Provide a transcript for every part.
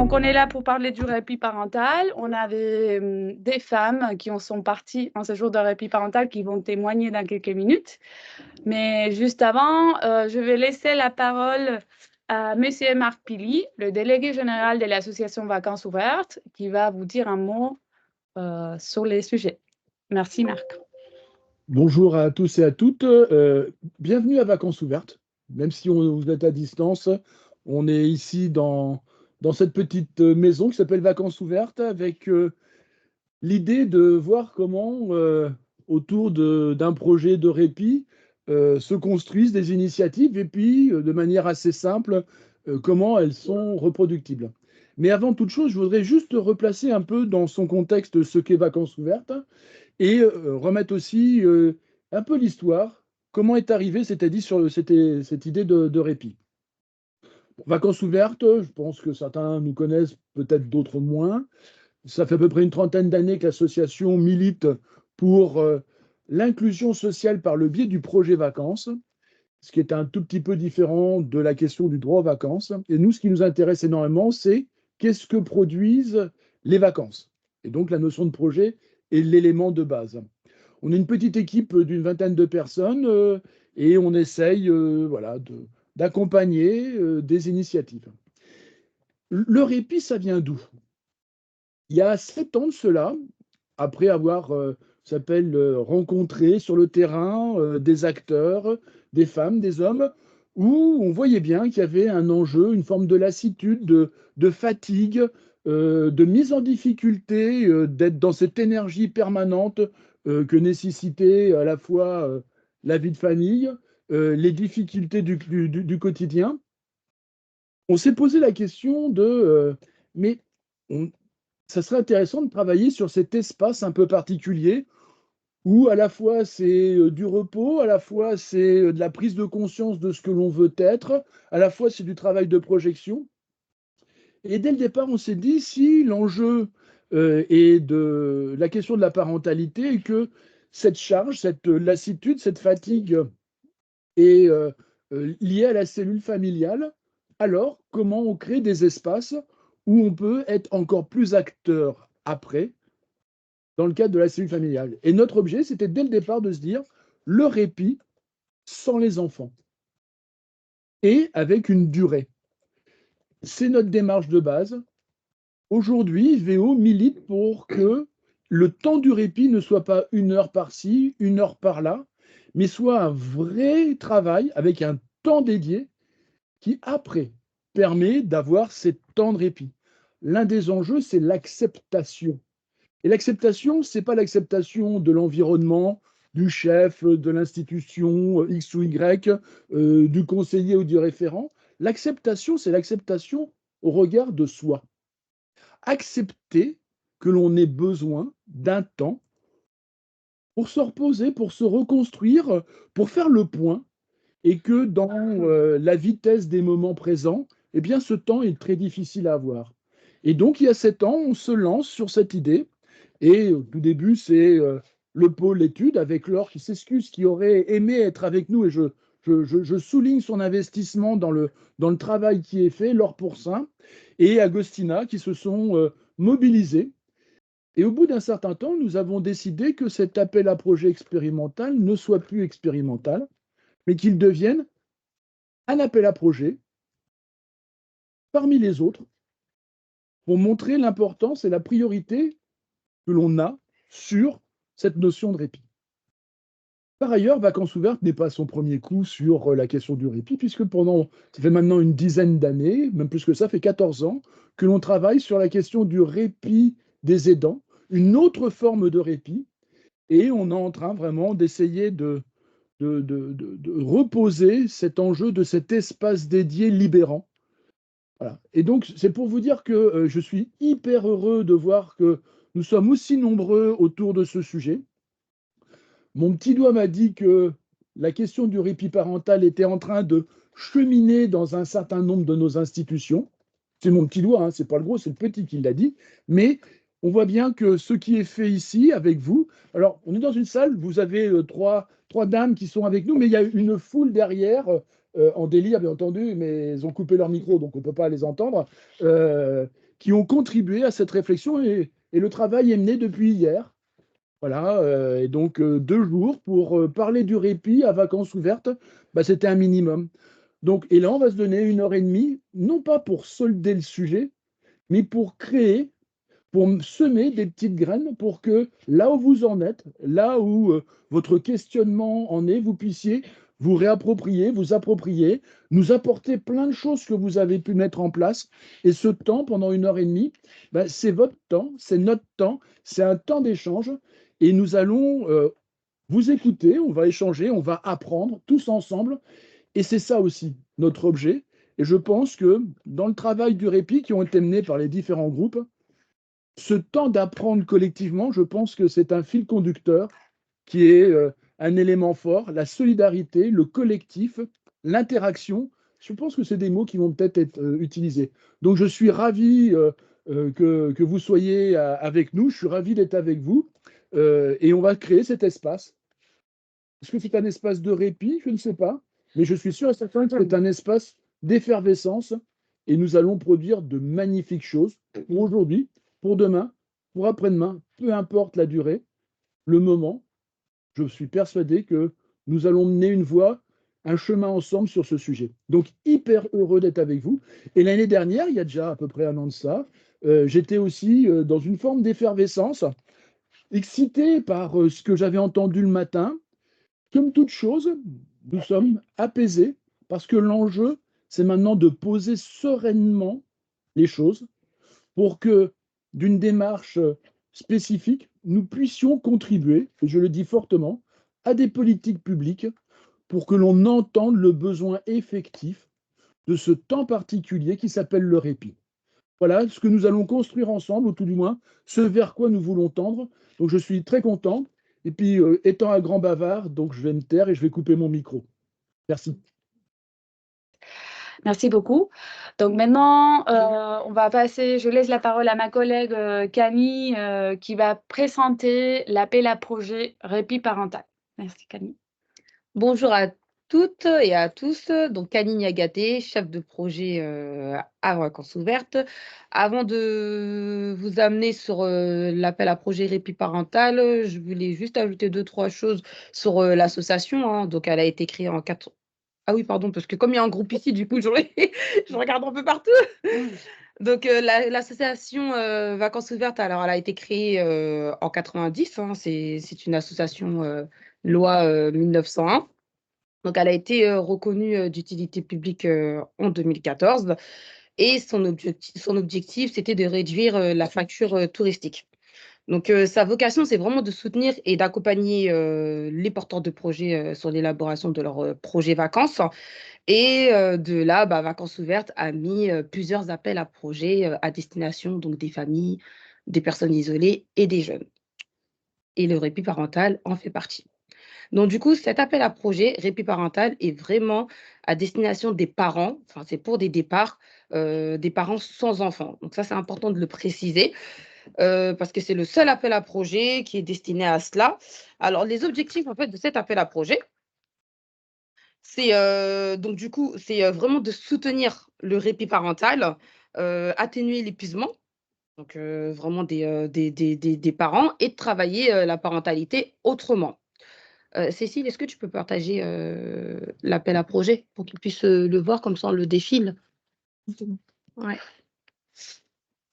Donc, on est là pour parler du répit parental. On avait des femmes qui en sont parties en ce jour de répit parental qui vont témoigner dans quelques minutes. Mais juste avant, je vais laisser la parole à Monsieur Marc Pili, le délégué général de l'association Vacances Ouvertes, qui va vous dire un mot sur les sujets. Merci, Marc. Bonjour à tous et à toutes. Bienvenue à Vacances Ouvertes. Même si vous êtes à distance, on est ici dans cette petite maison qui s'appelle Vacances Ouvertes avec l'idée de voir comment, autour d'un projet de répit, se construisent des initiatives et puis, de manière assez simple, comment elles sont reproductibles. Mais avant toute chose, je voudrais juste replacer un peu dans son contexte ce qu'est Vacances Ouvertes et remettre aussi un peu l'histoire, comment est arrivée cette idée de répit. Bon, Vacances Ouvertes, je pense que certains nous connaissent, peut-être d'autres moins. Ça fait à peu près une trentaine d'années que l'association milite pour l'inclusion sociale par le biais du projet vacances, ce qui est un tout petit peu différent de la question du droit aux vacances. Et nous, ce qui nous intéresse énormément, c'est qu'est-ce que produisent les vacances. Et donc, la notion de projet est l'élément de base. On est une petite équipe d'une vingtaine de personnes et on essaye voilà, d'accompagner des initiatives. Le répit, ça vient d'où? Il y a 7 ans de cela, après avoir rencontré sur le terrain des acteurs, des femmes, des hommes, où on voyait bien qu'il y avait un enjeu, une forme de lassitude, de fatigue, de mise en difficulté, d'être dans cette énergie permanente que nécessitait à la fois la vie de famille, les difficultés du quotidien. On s'est posé la question mais on, ça serait intéressant de travailler sur cet espace un peu particulier où à la fois c'est du repos, à la fois c'est de la prise de conscience de ce que l'on veut être, à la fois c'est du travail de projection. Et dès le départ, on s'est dit, si l'enjeu est de la question de la parentalité et que cette charge, cette lassitude, cette fatigue est liée à la cellule familiale, alors comment on crée des espaces où on peut être encore plus acteur après, dans le cadre de la cellule familiale. Et notre objet, c'était dès le départ de se dire le répit sans les enfants et avec une durée. C'est notre démarche de base. Aujourd'hui, VO milite pour que le temps du répit ne soit pas 1 heure par-ci, 1 heure par-là, mais soit un vrai travail avec un temps dédié qui, après, permet d'avoir ces temps de répit. L'un des enjeux, c'est l'acceptation. Et l'acceptation, ce n'est pas l'acceptation de l'environnement, du chef, de l'institution X ou Y, du conseiller ou du référent. L'acceptation, c'est l'acceptation au regard de soi. Accepter que l'on ait besoin d'un temps pour se reposer, pour se reconstruire, pour faire le point, et que dans la vitesse des moments présents, eh bien, ce temps est très difficile à avoir. Et donc, il y a 7 ans, on se lance sur cette idée. Et au tout début, c'est le pôle études avec Laure qui s'excuse, qui aurait aimé être avec nous. Et je souligne son investissement dans le travail qui est fait, Laure Pourcin et Agostina, qui se sont mobilisés. Et au bout d'un certain temps, nous avons décidé que cet appel à projet expérimental ne soit plus expérimental, mais qu'il devienne un appel à projet parmi les autres pour montrer l'importance et la priorité que l'on a sur cette notion de répit. Par ailleurs, Vacances Ouvertes n'est pas son premier coup sur la question du répit, puisque ça fait maintenant une dizaine d'années, même plus que ça, fait 14 ans, que l'on travaille sur la question du répit des aidants, une autre forme de répit, et on est en train vraiment d'essayer de reposer cet enjeu de cet espace dédié libérant. Voilà. Et donc, c'est pour vous dire que je suis hyper heureux de voir que nous sommes aussi nombreux autour de ce sujet. Mon petit doigt m'a dit que la question du répit parental était en train de cheminer dans un certain nombre de nos institutions. C'est mon petit doigt, hein, c'est pas le gros, c'est le petit qui l'a dit. Mais on voit bien que ce qui est fait ici avec vous, alors on est dans une salle, vous avez trois dames qui sont avec nous, mais il y a une foule derrière, en délire bien entendu, mais elles ont coupé leur micro, donc on ne peut pas les entendre. qui ont contribué à cette réflexion et le travail est mené depuis hier. Voilà, et donc 2 jours pour parler du répit à vacances ouvertes, bah, c'était un minimum. Donc, et là, on va se donner 1 heure et demie, non pas pour solder le sujet, mais pour créer, pour semer des petites graines pour que là où vous en êtes, là où votre questionnement en est, vous puissiez vous réapproprier, vous approprier, nous apporter plein de choses que vous avez pu mettre en place. Et ce temps, pendant 1 heure et demie, ben, c'est votre temps, c'est notre temps, c'est un temps d'échange. Et nous allons vous écouter, on va échanger, on va apprendre tous ensemble. Et c'est ça aussi notre objet. Et je pense que dans le travail du répit qui ont été menés par les différents groupes, ce temps d'apprendre collectivement, je pense que c'est un fil conducteur qui est un élément fort, la solidarité, le collectif, l'interaction. Je pense que c'est des mots qui vont peut-être être utilisés. Donc je suis ravi que vous soyez avec nous, je suis ravi d'être avec vous et on va créer cet espace. Est-ce que c'est un espace de répit? Je ne sais pas, mais je suis sûr et certain que c'est un espace d'effervescence et nous allons produire de magnifiques choses pour aujourd'hui, pour demain, pour après-demain, peu importe la durée, le moment. Je suis persuadé que nous allons mener une voie, un chemin ensemble sur ce sujet. Donc, hyper heureux d'être avec vous. Et l'année dernière, il y a déjà à peu près 1 an de ça, j'étais aussi dans une forme d'effervescence, excité par ce que j'avais entendu le matin. Comme toute chose, nous sommes apaisés parce que l'enjeu, c'est maintenant de poser sereinement les choses pour que, d'une démarche spécifique, nous puissions contribuer, et je le dis fortement, à des politiques publiques pour que l'on entende le besoin effectif de ce temps particulier qui s'appelle le répit. Voilà ce que nous allons construire ensemble, ou tout du moins ce vers quoi nous voulons tendre. Donc je suis très content. Et puis, étant un grand bavard, donc je vais me taire et je vais couper mon micro. Merci. Merci beaucoup. Donc maintenant, on va passer, je laisse la parole à ma collègue Camille qui va présenter l'appel à projet Répit parental. Merci Camille. Bonjour à toutes et à tous. Donc Camille Niagaté, chef de projet à Vacances Ouvertes. Avant de vous amener sur l'appel à projet Répit parental, je voulais juste ajouter 2-3 choses sur l'association, hein. Donc elle a été créée en 4... Ah oui, pardon, parce que comme il y a un groupe ici, du coup, je regarde un peu partout. Donc, l'association Vacances Ouvertes, alors, elle a été créée en 90. Hein, c'est une association loi 1901. Donc, elle a été reconnue d'utilité publique en 2014. Et son objectif, c'était de réduire la facture touristique. Donc, sa vocation, c'est vraiment de soutenir et d'accompagner les porteurs de projets sur l'élaboration de leurs projets vacances. Et de là, Vacances Ouvertes a mis plusieurs appels à projets à destination donc, des familles, des personnes isolées et des jeunes. Et le répit parental en fait partie. Donc, du coup, cet appel à projet répit parental est vraiment à destination des parents. Enfin, c'est pour des départs des parents sans enfants. Donc, ça, c'est important de le préciser parce que c'est le seul appel à projet qui est destiné à cela. Alors, les objectifs en fait, de cet appel à projet, c'est donc du coup, c'est vraiment de soutenir le répit parental, atténuer l'épuisement, donc vraiment des parents et de travailler la parentalité autrement. Cécile, est-ce que tu peux partager l'appel à projet pour qu'ils puissent le voir comme ça on le défile? Ouais.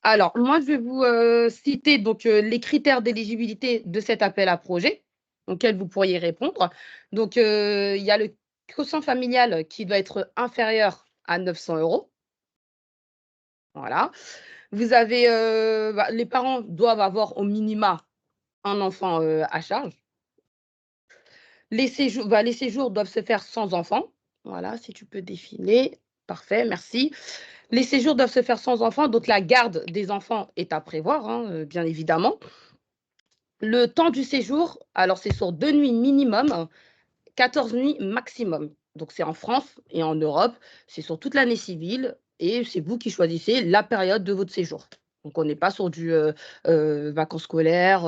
Alors, moi, je vais vous citer donc, les critères d'éligibilité de cet appel à projet auquel vous pourriez répondre. Donc, il y a le quotient familial qui doit être inférieur à 900 €. Voilà. Vous avez, les parents doivent avoir au minima un enfant à charge. Les séjours doivent se faire sans enfant. Voilà, si tu peux défiler. Parfait, merci. Les séjours doivent se faire sans enfant, donc la garde des enfants est à prévoir, hein, bien évidemment. Le temps du séjour, alors c'est sur 2 nuits minimum, 14 nuits maximum. Donc c'est en France et en Europe, c'est sur toute l'année civile et c'est vous qui choisissez la période de votre séjour. Donc on n'est pas sur du vacances scolaires,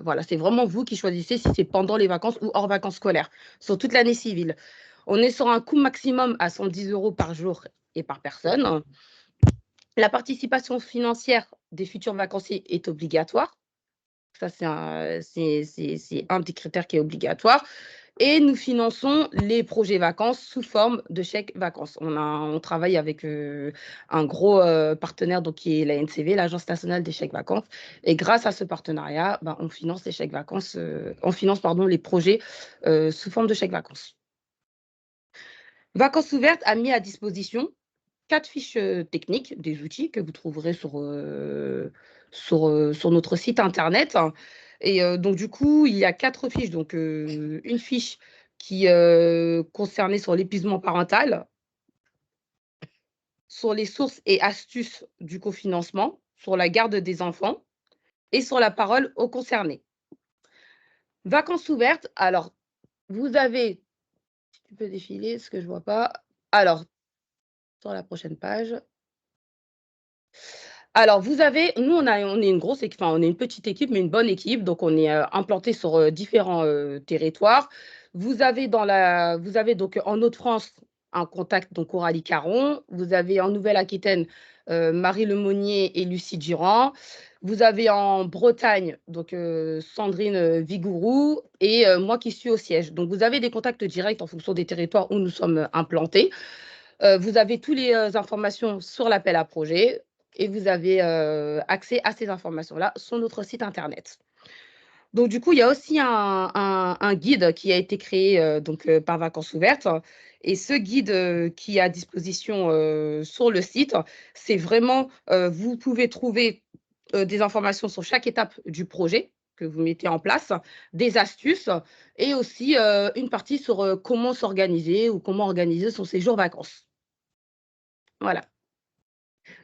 voilà, c'est vraiment vous qui choisissez si c'est pendant les vacances ou hors vacances scolaires, sur toute l'année civile. On est sur un coût maximum à 110 € par jour et par personne. La participation financière des futurs vacanciers est obligatoire. Ça, c'est un des critères qui est obligatoire. Et nous finançons les projets vacances sous forme de chèques vacances. On travaille avec un gros partenaire donc, qui est la NCV, l'Agence nationale des chèques vacances. Et grâce à ce partenariat, on finance les chèques vacances, les projets sous forme de chèques vacances. Vacances ouvertes a mis à disposition 4 fiches techniques, des outils que vous trouverez sur notre site internet. Et donc, du coup, il y a 4 fiches. Donc, une fiche qui concernait sur l'épuisement parental, sur les sources et astuces du cofinancement, sur la garde des enfants et sur la parole aux concernés. Vacances ouvertes, alors, vous avez, si tu peux défiler, ce que je ne vois pas. Alors, sur la prochaine page. Alors, vous avez, nous, on est une grosse équipe, enfin, on est une petite équipe, mais une bonne équipe. Donc, on est implanté sur différents territoires. Vous avez donc en Hauts-de-France un contact, donc Coralie Caron. Vous avez en Nouvelle-Aquitaine Marie Lemonnier et Lucie Durand. Vous avez en Bretagne donc Sandrine Vigourou et moi qui suis au siège. Donc, vous avez des contacts directs en fonction des territoires où nous sommes implantés. Vous avez toutes les informations sur l'appel à projet et vous avez accès à ces informations-là sur notre site internet. Donc, du coup, il y a aussi un guide qui a été créé par Vacances Ouvertes. Et ce guide qui est à disposition sur le site, c'est vraiment, vous pouvez trouver des informations sur chaque étape du projet que vous mettez en place, des astuces et aussi une partie sur comment s'organiser ou comment organiser son séjour vacances. Voilà.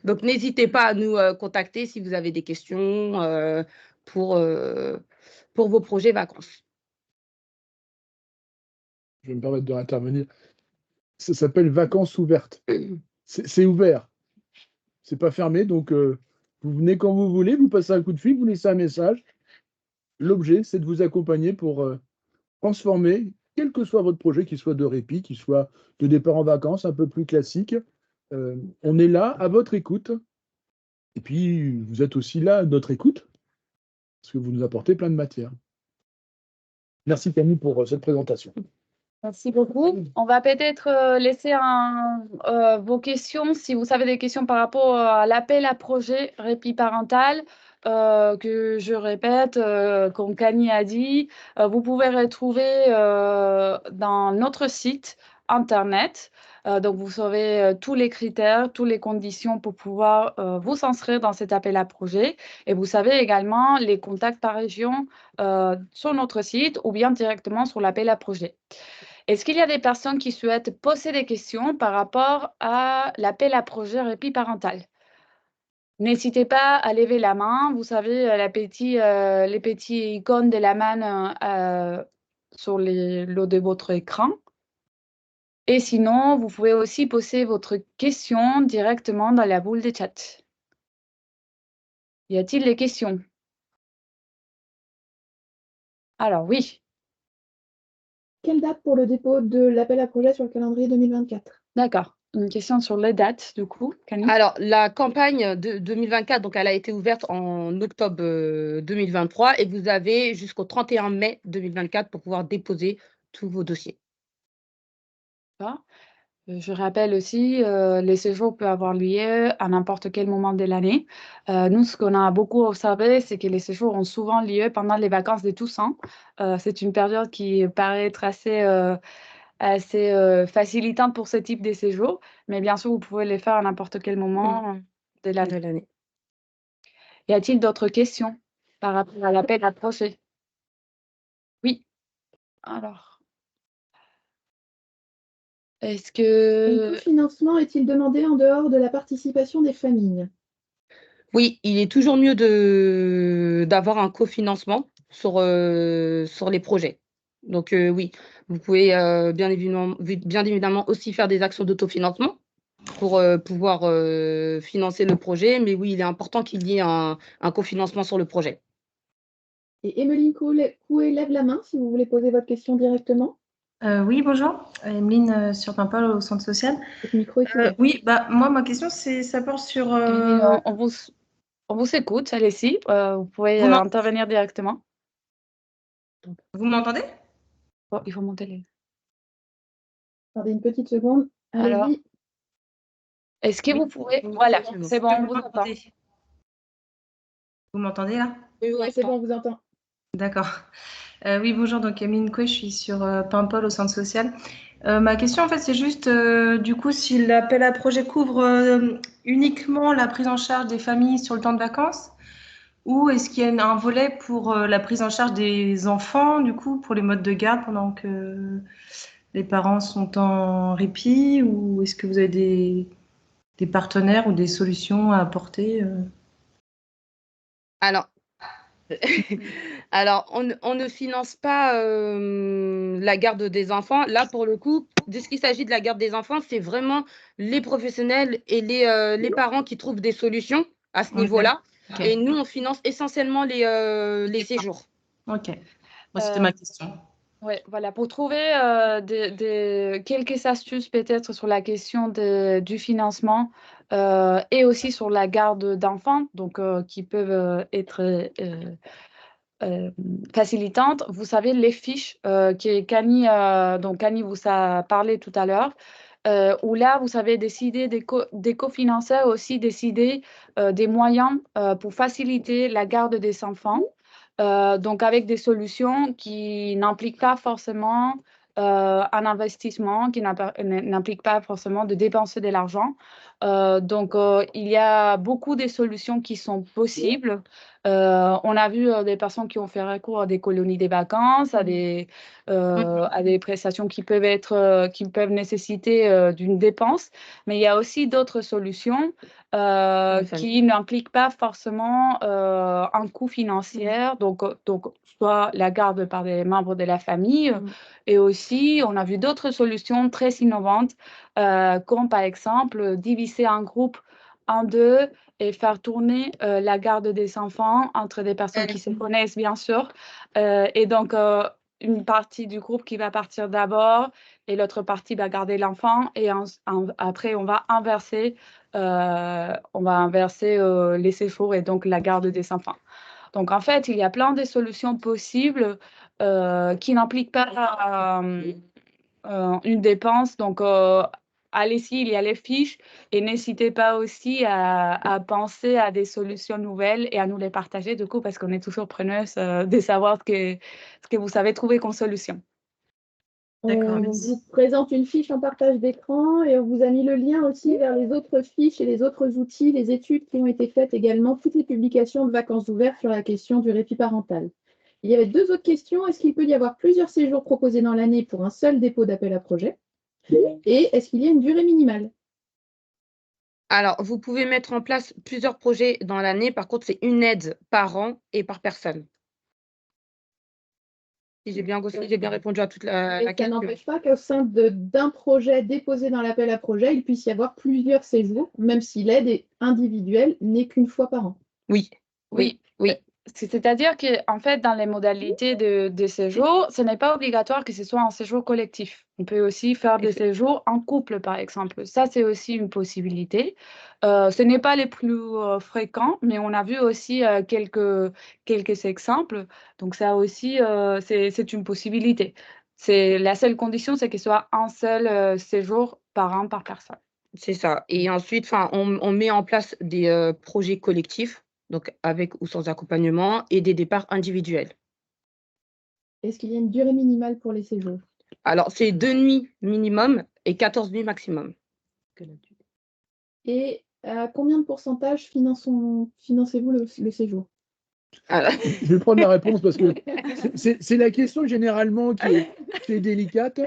Donc, n'hésitez pas à nous contacter si vous avez des questions pour vos projets vacances. Je vais me permettre de réintervenir. Ça s'appelle Vacances ouvertes. C'est ouvert. C'est pas fermé, donc vous venez quand vous voulez, vous passez un coup de fil, vous laissez un message. L'objet, c'est de vous accompagner pour transformer, quel que soit votre projet, qu'il soit de répit, qu'il soit de départ en vacances, un peu plus classique. On est là à votre écoute. Et puis, vous êtes aussi là à notre écoute, parce que vous nous apportez plein de matière. Merci Camille pour cette présentation. Merci beaucoup. On va peut-être laisser vos questions, si vous avez des questions par rapport à l'appel à projet répit parental, que je répète, comme Camille a dit, vous pouvez retrouver dans notre site internet. Donc, vous saurez tous les critères, toutes les conditions pour pouvoir vous inscrire dans cet appel à projet. Et vous savez également les contacts par région sur notre site ou bien directement sur l'appel à projet. Est-ce qu'il y a des personnes qui souhaitent poser des questions par rapport à l'appel à projet répit parental? N'hésitez pas à lever la main. Vous savez, les petits icônes de la main sur le haut de votre écran. Et sinon, vous pouvez aussi poser votre question directement dans la boule de chat. Y a-t-il des questions? Alors, oui. Quelle date pour le dépôt de l'appel à projet sur le calendrier 2024? D'accord. Une question sur les dates, du coup, Camille. Alors, la campagne de 2024, donc elle a été ouverte en octobre 2023 et vous avez jusqu'au 31 mai 2024 pour pouvoir déposer tous vos dossiers. Je rappelle aussi, les séjours peuvent avoir lieu à n'importe quel moment de l'année. Nous, ce qu'on a beaucoup observé, c'est que les séjours ont souvent lieu pendant les vacances de Toussaint. C'est une période qui paraît être assez facilitante pour ce type de séjour, mais bien sûr, vous pouvez les faire à n'importe quel moment de l'année. Y a-t-il d'autres questions par rapport à l'appel à projet? Oui. Alors. Est-ce Le que... cofinancement est-il demandé en dehors de la participation des familles? Oui, il est toujours mieux d'avoir un cofinancement sur les projets. Donc, oui, vous pouvez bien évidemment aussi faire des actions d'autofinancement pour pouvoir financer le projet. Mais oui, il est important qu'il y ait un cofinancement sur le projet. Et Emeline Coué lève la main si vous voulez poser votre question directement. Oui, bonjour. Emeline sur Paimpol au centre social. Votre micro est ouvert. Oui, moi, ma question, ça porte sur... Et, on vous écoute, allez-y, vous pouvez Vous m'en- intervenir directement. Vous m'entendez? Oh, il faut monter les... Attendez une petite seconde. Alors, Allez-y. est-ce que Oui. vous pouvez... Voilà, C'est bon. c'est bon, on vous entend. Vous m'entendez là? Oui, Ouais, c'est bon, on vous entend. D'accord. Oui, bonjour, donc Emeline Coué, je suis sur Paimpol au centre social. Ma question, en fait, c'est juste, du coup, si l'appel à projet couvre uniquement la prise en charge des familles sur le temps de vacances, ou est-ce qu'il y a un volet pour la prise en charge des enfants, du coup, pour les modes de garde pendant que les parents sont en répit, ou est-ce que vous avez des partenaires ou des solutions à apporter Alors, Alors, on ne finance pas la garde des enfants. Là, pour le coup, dès qu'il s'agit de la garde des enfants, c'est vraiment les professionnels et les parents qui trouvent des solutions à ce Ok. niveau-là. Ok. Et nous, on finance essentiellement les séjours. Ok. Moi, c'était ma question. Ouais, voilà, pour trouver quelques astuces peut-être sur la question du financement et aussi sur la garde d'enfants, donc qui peuvent être euh, facilitantes. Vous savez, les fiches que Kani vous a parlé tout à l'heure, où là, vous savez décider des cofinanceurs, aussi décider des moyens pour faciliter la garde des enfants. Donc, avec des solutions qui n'impliquent pas forcément un investissement, qui n'impliquent pas forcément de dépenser de l'argent. Donc, il y a beaucoup de solutions qui sont possibles. On a vu des personnes qui ont fait recours à des colonies de vacances, à des prestations qui peuvent nécessiter d'une dépense, mais il y a aussi d'autres solutions qui n'impliquent pas forcément un coût financier, donc soit la garde par des membres de la famille, et aussi on a vu d'autres solutions très innovantes, comme par exemple diviser un groupe en deux et faire tourner la garde des enfants entre des personnes qui se connaissent, bien sûr, et donc une partie du groupe qui va partir d'abord et l'autre partie va garder l'enfant, et après on va inverser les séjours et donc la garde des enfants. Donc, en fait, il y a plein de solutions possibles qui n'impliquent pas une dépense. Donc, allez-y, il y a les fiches, et n'hésitez pas aussi à penser à des solutions nouvelles et à nous les partager, du coup, parce qu'on est toujours preneuse de savoir ce que vous savez trouver comme solution. D'accord, On merci. vous présente une fiche en partage d'écran et on vous a mis le lien aussi vers les autres fiches et les autres outils, les études qui ont été faites également, toutes les publications de vacances ouvertes sur la question du répit parental. Il y avait deux autres questions. Est-ce qu'il peut y avoir plusieurs séjours proposés dans l'année pour un seul dépôt d'appel à projet? Et est-ce qu'il y a une durée minimale? Alors, vous pouvez mettre en place plusieurs projets dans l'année. Par contre, c'est une aide par an et par personne. Si j'ai bien répondu à toute la Et ça question. n'empêche pas qu'au sein d'un projet déposé dans l'appel à projet, il puisse y avoir plusieurs séjours, même si l'aide est individuelle, n'est qu'une fois par an. Oui. C'est-à-dire qu'en fait, dans les modalités de séjour, ce n'est pas obligatoire que ce soit un séjour collectif. On peut aussi faire des séjours en couple, par exemple. Ça, c'est aussi une possibilité. Ce n'est pas les plus fréquents, mais on a vu aussi quelques exemples. Donc, ça aussi, c'est une possibilité. La seule condition, c'est qu'il soit un seul séjour par an, par personne. C'est ça. Et ensuite, on met en place des projets collectifs, donc avec ou sans accompagnement, et des départs individuels. Est-ce qu'il y a une durée minimale pour les séjours? Alors, c'est 2 nuits minimum et 14 nuits maximum. Et à combien de pourcentage financez-vous le séjour? Alors, Je vais prendre la réponse parce que c'est la question généralement qui est délicate.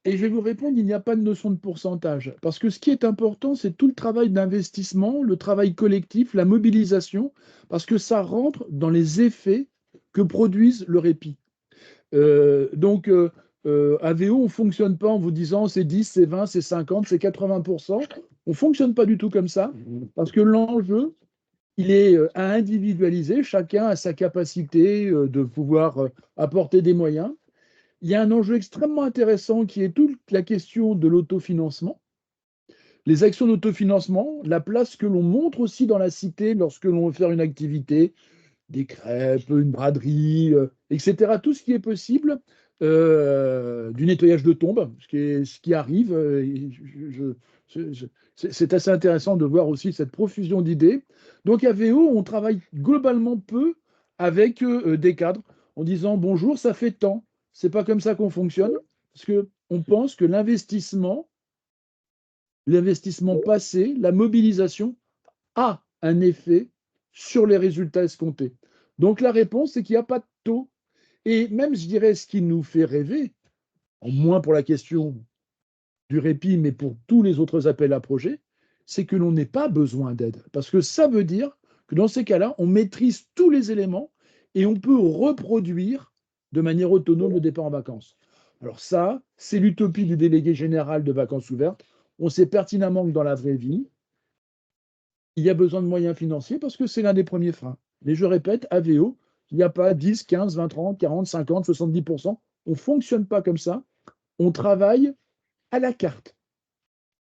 Et je vais vous répondre, il n'y a pas de notion de pourcentage. Parce que ce qui est important, c'est tout le travail d'investissement, le travail collectif, la mobilisation, parce que ça rentre dans les effets que produisent le répit. À VO, on ne fonctionne pas en vous disant c'est 10, c'est 20, c'est 50, c'est 80%. On ne fonctionne pas du tout comme ça, parce que l'enjeu, il est à individualiser, chacun a sa capacité de pouvoir apporter des moyens. il y a un enjeu extrêmement intéressant qui est toute la question de l'autofinancement. Les actions d'autofinancement, la place que l'on montre aussi dans la cité lorsque l'on veut faire une activité, des crêpes, une braderie, etc. Tout ce qui est possible, du nettoyage de tombes, ce qui arrive. C'est assez intéressant de voir aussi cette profusion d'idées. Donc à VO, on travaille globalement peu avec des cadres en disant bonjour, ça fait tant. C'est pas comme ça qu'on fonctionne, parce qu'on pense que l'investissement passé, la mobilisation a un effet sur les résultats escomptés. Donc la réponse, c'est qu'il n'y a pas de taux. Et même, je dirais, ce qui nous fait rêver, en moins pour la question du répit, mais pour tous les autres appels à projets, c'est que l'on n'ait pas besoin d'aide. Parce que ça veut dire que dans ces cas-là, on maîtrise tous les éléments et on peut reproduire de manière autonome le départ en vacances. Alors ça, c'est l'utopie du délégué général de Vacances ouvertes. On sait pertinemment que dans la vraie vie, il y a besoin de moyens financiers parce que c'est l'un des premiers freins. Mais je répète, à VO, il n'y a pas 10, 15, 20, 30, 40, 50, 70%. On ne fonctionne pas comme ça. On travaille à la carte.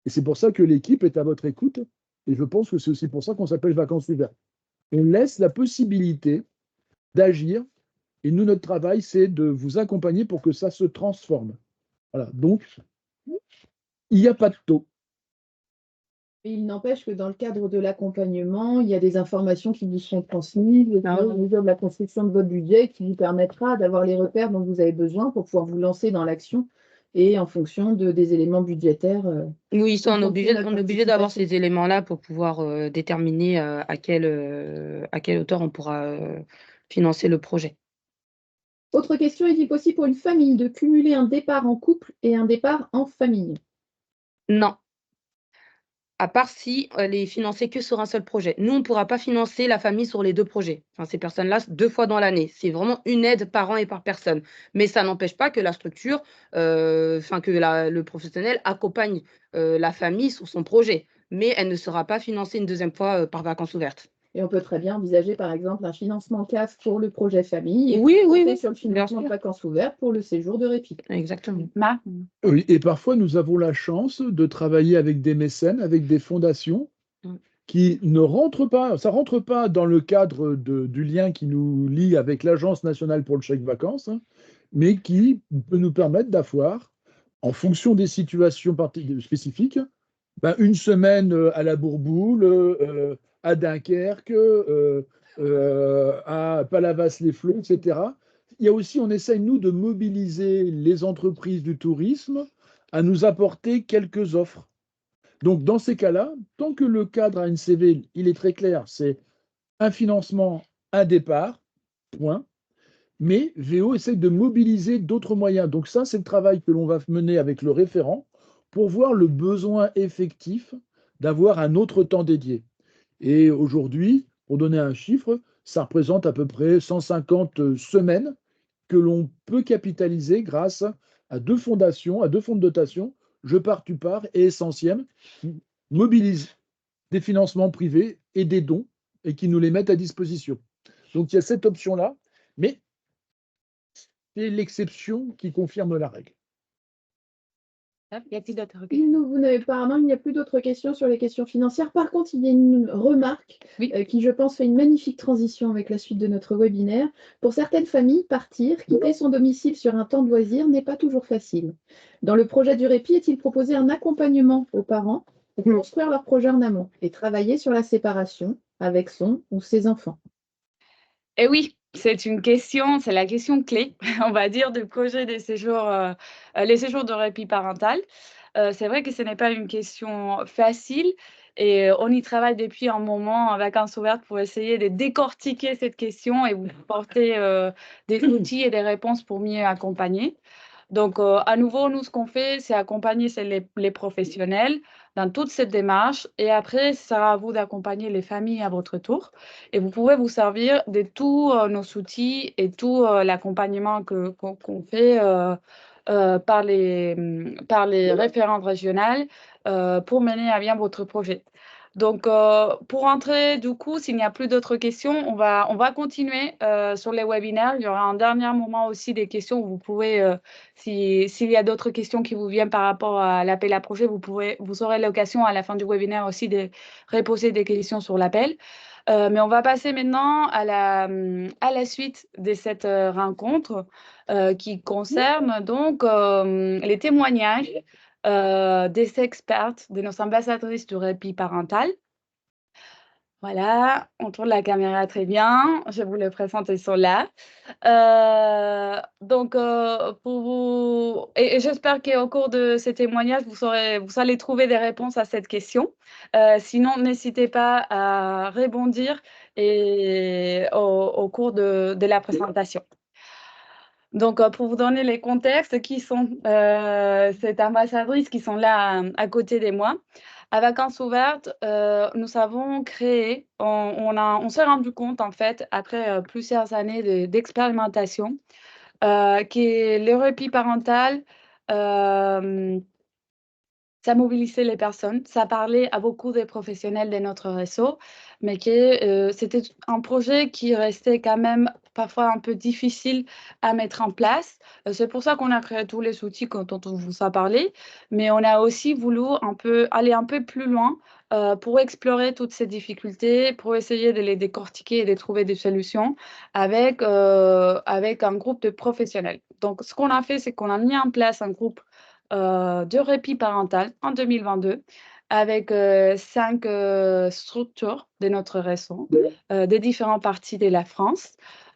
Et c'est pour ça que l'équipe est à votre écoute. Et je pense que c'est aussi pour ça qu'on s'appelle Vacances ouvertes. On laisse la possibilité d'agir. Et nous, notre travail, c'est de vous accompagner pour que ça se transforme. Voilà. Donc, il n'y a pas de taux. Et il n'empêche que dans le cadre de l'accompagnement, il y a des informations qui vous sont transmises au fur et à mesure de la construction de votre budget qui vous permettra d'avoir les repères dont vous avez besoin pour pouvoir vous lancer dans l'action et en fonction des éléments budgétaires. Oui, ça, on est en obligé, fonction de la obligé d'avoir participation. ces éléments-là pour pouvoir déterminer à quelle hauteur on pourra financer le projet. Autre question, est-il possible pour une famille de cumuler un départ en couple et un départ en famille? Non, à part si elle est financée que sur un seul projet. Nous, on ne pourra pas financer la famille sur les 2 projets. Enfin, ces personnes-là, 2 fois dans l'année. C'est vraiment une aide par an et par personne. Mais ça n'empêche pas que la structure, le professionnel accompagne la famille sur son projet. Mais elle ne sera pas financée une 2e fois par Vacances ouvertes. Et on peut très bien envisager, par exemple, un financement CAF pour le projet famille et Oui, compter sur le bien financement de sûr. Vacances ouvertes pour le séjour de répit. Exactement. Oui, et parfois, nous avons la chance de travailler avec des mécènes, avec des fondations qui ne rentrent pas, ça ne rentre pas dans le cadre du lien qui nous lie avec l'Agence nationale pour le chèque vacances, hein, mais qui peut nous permettre d'avoir, en fonction des situations spécifiques, ben, une semaine à la Bourboule, à Dunkerque, à Palavas-les-Flots, etc. Il y a aussi, on essaye, nous, de mobiliser les entreprises du tourisme à nous apporter quelques offres. Donc, dans ces cas-là, tant que le cadre ANCV, il est très clair, c'est un financement, un départ, point. Mais VO essaie de mobiliser d'autres moyens. Donc ça, c'est le travail que l'on va mener avec le référent pour voir le besoin effectif d'avoir un autre temps dédié. Et aujourd'hui, pour donner un chiffre, ça représente à peu près 150 semaines que l'on peut capitaliser grâce à 2 fondations, à 2 fonds de dotation, Je pars, tu pars et Essentiel, qui mobilisent des financements privés et des dons et qui nous les mettent à disposition. Donc il y a cette option-là, mais c'est l'exception qui confirme la règle. Y a-t-il d'autres questions? Non, vous n'avez pas, non, il n'y a plus d'autres questions sur les questions financières. Par contre, il y a une remarque qui, je pense, fait une magnifique transition avec la suite de notre webinaire. Pour certaines familles, partir, quitter son domicile sur un temps de loisir n'est pas toujours facile. Dans le projet du répit, est-il proposé un accompagnement aux parents pour construire leur projet en amont et travailler sur la séparation avec son ou ses enfants? Eh oui, c'est une question, c'est la question clé, on va dire, du projet des séjours, les séjours de répit parental. C'est vrai que ce n'est pas une question facile et on y travaille depuis un moment en Vacances ouvertes pour essayer de décortiquer cette question et vous apporter des outils et des réponses pour mieux accompagner. Donc, à nouveau, nous, ce qu'on fait, c'est accompagner les professionnels dans toute cette démarche et après, ce sera à vous d'accompagner les familles à votre tour. Et vous pouvez vous servir de tous nos outils et tout l'accompagnement qu'on fait par les référentes régionales pour mener à bien votre projet. Donc, pour entrer, du coup, s'il n'y a plus d'autres questions, on va continuer sur les webinaires. Il y aura un dernier moment aussi des questions. Vous pouvez, s'il y a d'autres questions qui vous viennent par rapport à l'appel à projet, vous aurez l'occasion à la fin du webinaire aussi de reposer des questions sur l'appel. Mais on va passer maintenant à la suite de cette rencontre qui concerne donc les témoignages des expertes, de nos ambassadrices du répit parental. Voilà, on tourne la caméra très bien. Je vous les présente, ils sont là. Donc, pour vous... Et j'espère qu'au cours de ces témoignages, vous allez trouver des réponses à cette question. Sinon, n'hésitez pas à rebondir au cours de la présentation. Donc, pour vous donner les contextes, qui sont cette ambassadrice qui sont là à côté de moi. À Vacances ouvertes, nous avons créé, on s'est rendu compte en fait, après plusieurs années d'expérimentation, que le répit parental, ça mobilisait les personnes, ça parlait à beaucoup de professionnels de notre réseau, mais que c'était un projet qui restait quand même parfois un peu difficile à mettre en place. C'est pour ça qu'on a créé tous les outils dont on vous a parlé, mais on a aussi voulu aller un peu plus loin pour explorer toutes ces difficultés, pour essayer de les décortiquer et de trouver des solutions avec un groupe de professionnels. Donc, ce qu'on a fait, c'est qu'on a mis en place un groupe de répit parental en 2022 avec 5 structures de notre réseau, des différentes parties de la France.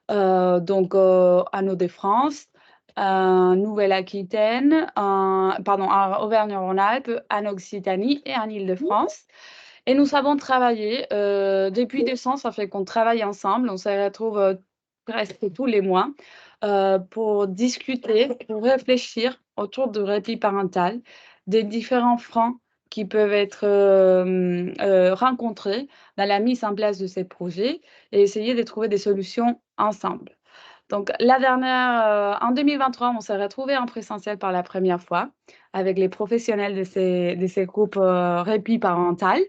Donc, en Hauts-de-France, en Nouvelle-Aquitaine, en Auvergne-Rhône-Alpes, en Occitanie et en Île-de-France. Et nous avons travaillé depuis décembre, ça fait qu'on travaille ensemble, on se retrouve presque tous les mois pour discuter, pour réfléchir autour du répit parental, des différents freins qui peuvent être rencontrés dans la mise en place de ces projets et essayer de trouver des solutions ensemble. Donc, la dernière, en 2023, on s'est retrouvés en présentiel pour la première fois avec les professionnels de ces groupes répit parental.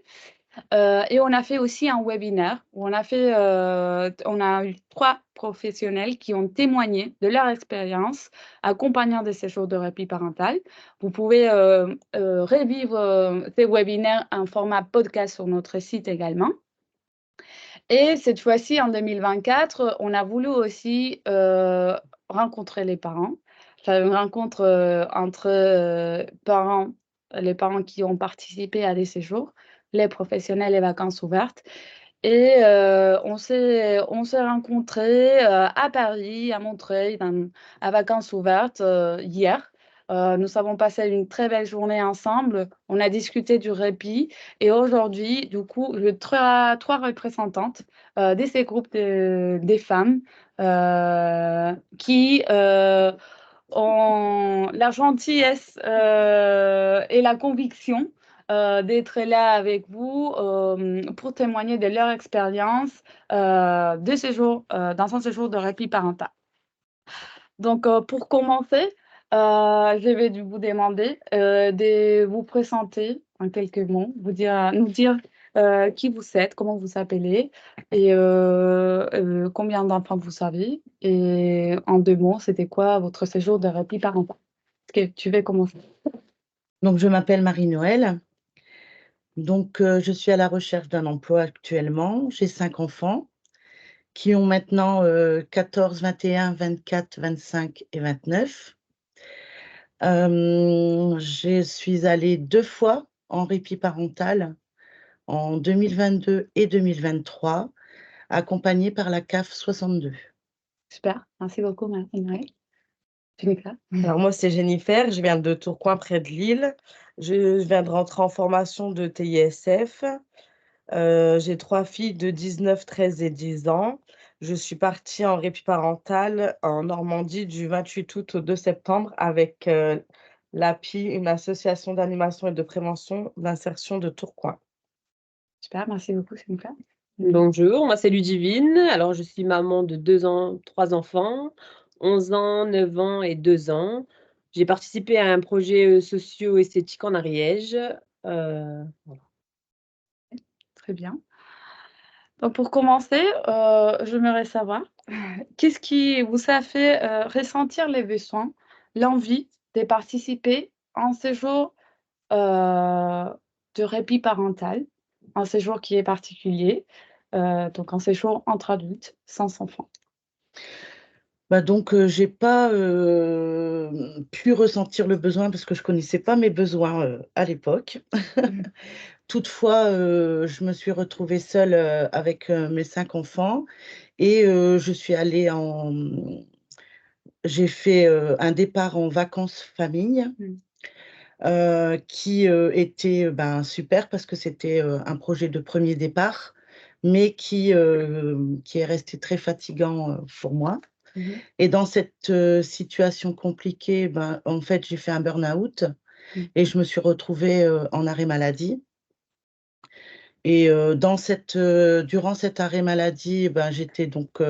Et on a fait aussi un webinaire où on a eu 3 professionnels qui ont témoigné de leur expérience accompagnant des séjours de répit parental. Vous pouvez revivre ces webinaires en format podcast sur notre site également. Et cette fois-ci, en 2024, on a voulu aussi rencontrer les parents. Faire une rencontre entre parents, les parents qui ont participé à des séjours, les professionnels et vacances ouvertes. Et on s'est rencontrés à Paris, à Montreuil, à vacances ouvertes hier. Nous avons passé une très belle journée ensemble. On a discuté du répit. Et aujourd'hui, du coup, j'ai 3 représentantes de ces groupes des femmes qui ont la gentillesse et la conviction d'être là avec vous pour témoigner de leur expérience de séjour, dans un séjour de répit parental. Donc, pour commencer, je vais vous demander de vous présenter en quelques mots, nous dire qui vous êtes, comment vous appelez et combien d'enfants vous avez. Et en 2 mots, c'était quoi votre séjour de répit parental? Est-ce que tu veux commencer? Donc, je m'appelle Marie-Noëlle. Donc, je suis à la recherche d'un emploi actuellement. J'ai 5 enfants qui ont maintenant 14, 21, 24, 25 et 29. Je suis allée 2 fois en répit parental en 2022 et 2023, accompagnée par la CAF 62. Super, merci beaucoup, Marie-Noëlle. Jennifer? Alors moi, c'est Jennifer, je viens de Tourcoing, près de Lille. Je viens de rentrer en formation de TISF. J'ai 3 filles de 19, 13 et 10 ans. Je suis partie en répit parental en Normandie du 28 août au 2 septembre avec l'API, une association d'animation et de prévention d'insertion de Tourcoing. Super, merci beaucoup, Jennifer. Bonjour, moi c'est Ludivine. Alors je suis maman de 2 ans, 3 enfants, 11 ans, 9 ans et 2 ans. J'ai participé à un projet socio-esthétique en Ariège. Voilà. Très bien. Donc, pour commencer, j'aimerais savoir, qu'est-ce qui vous a fait ressentir les besoins, l'envie de participer à un séjour de répit parental, un séjour qui est particulier, donc un séjour entre adultes, sans enfants. Bah donc, j'ai pas pu ressentir le besoin parce que je connaissais pas mes besoins à l'époque. Toutefois, je me suis retrouvée seule avec mes 5 enfants et je suis allée j'ai fait un départ en vacances famille qui était super parce que c'était un projet de premier départ, mais qui est resté très fatigant pour moi. Et dans cette situation compliquée, en fait, j'ai fait un burn-out et je me suis retrouvée en arrêt maladie. Et durant cet arrêt maladie, j'étais donc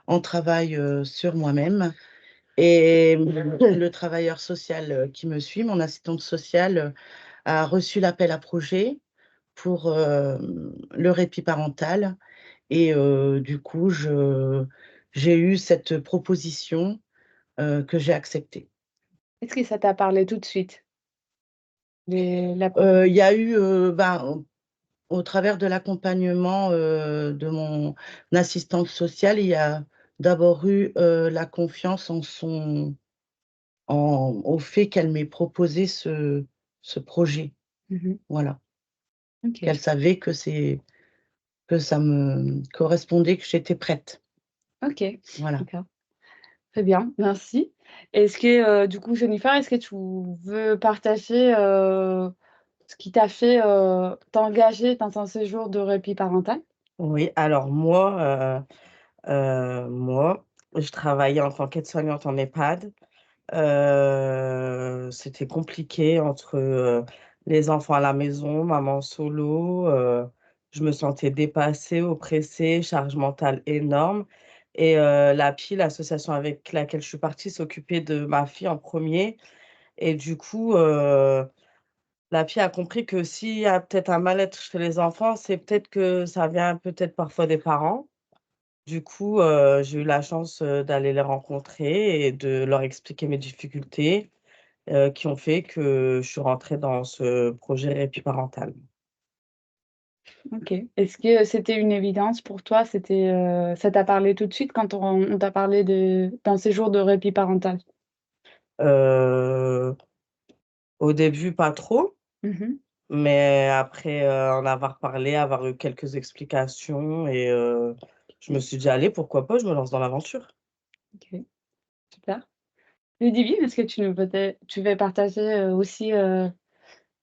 en travail sur moi-même. Et le travailleur social qui me suit, mon assistante sociale, a reçu l'appel à projet pour le répit parental. Et du coup, j'ai eu cette proposition que j'ai acceptée. Est-ce que ça t'a parlé tout de suite? Il y a eu, au travers de l'accompagnement de mon assistante sociale, il y a d'abord eu la confiance au fait qu'elle m'ait proposé ce projet. Voilà. OK. Qu'elle savait que ça me correspondait, que j'étais prête. OK, Voilà. d'accord. Très bien, merci. Est-ce que, du coup, Jennifer, est-ce que tu veux partager ce qui t'a fait t'engager dans un séjour de répit parental? Oui, alors moi, je travaillais en tant qu'aide-soignante en EHPAD. C'était compliqué entre les enfants à la maison, maman solo. Je me sentais dépassée, oppressée, charge mentale énorme. Et l'API, l'association avec laquelle je suis partie, s'occupait de ma fille en premier. Et du coup, l'API a compris que s'il y a peut-être un mal-être chez les enfants, c'est peut-être que ça vient peut-être parfois des parents. Du coup, j'ai eu la chance d'aller les rencontrer et de leur expliquer mes difficultés qui ont fait que je suis rentrée dans ce projet répit parental. OK. Est-ce que c'était une évidence pour toi? Ça t'a parlé tout de suite quand on t'a parlé d'un séjour de répit parental? Heu, Au début, pas trop, Mmh. mais après, en avoir parlé, avoir eu quelques explications et je me suis dit: «Allez, pourquoi pas, je me lance dans l'aventure». OK, super. Ludivine, est-ce que tu veux partager aussi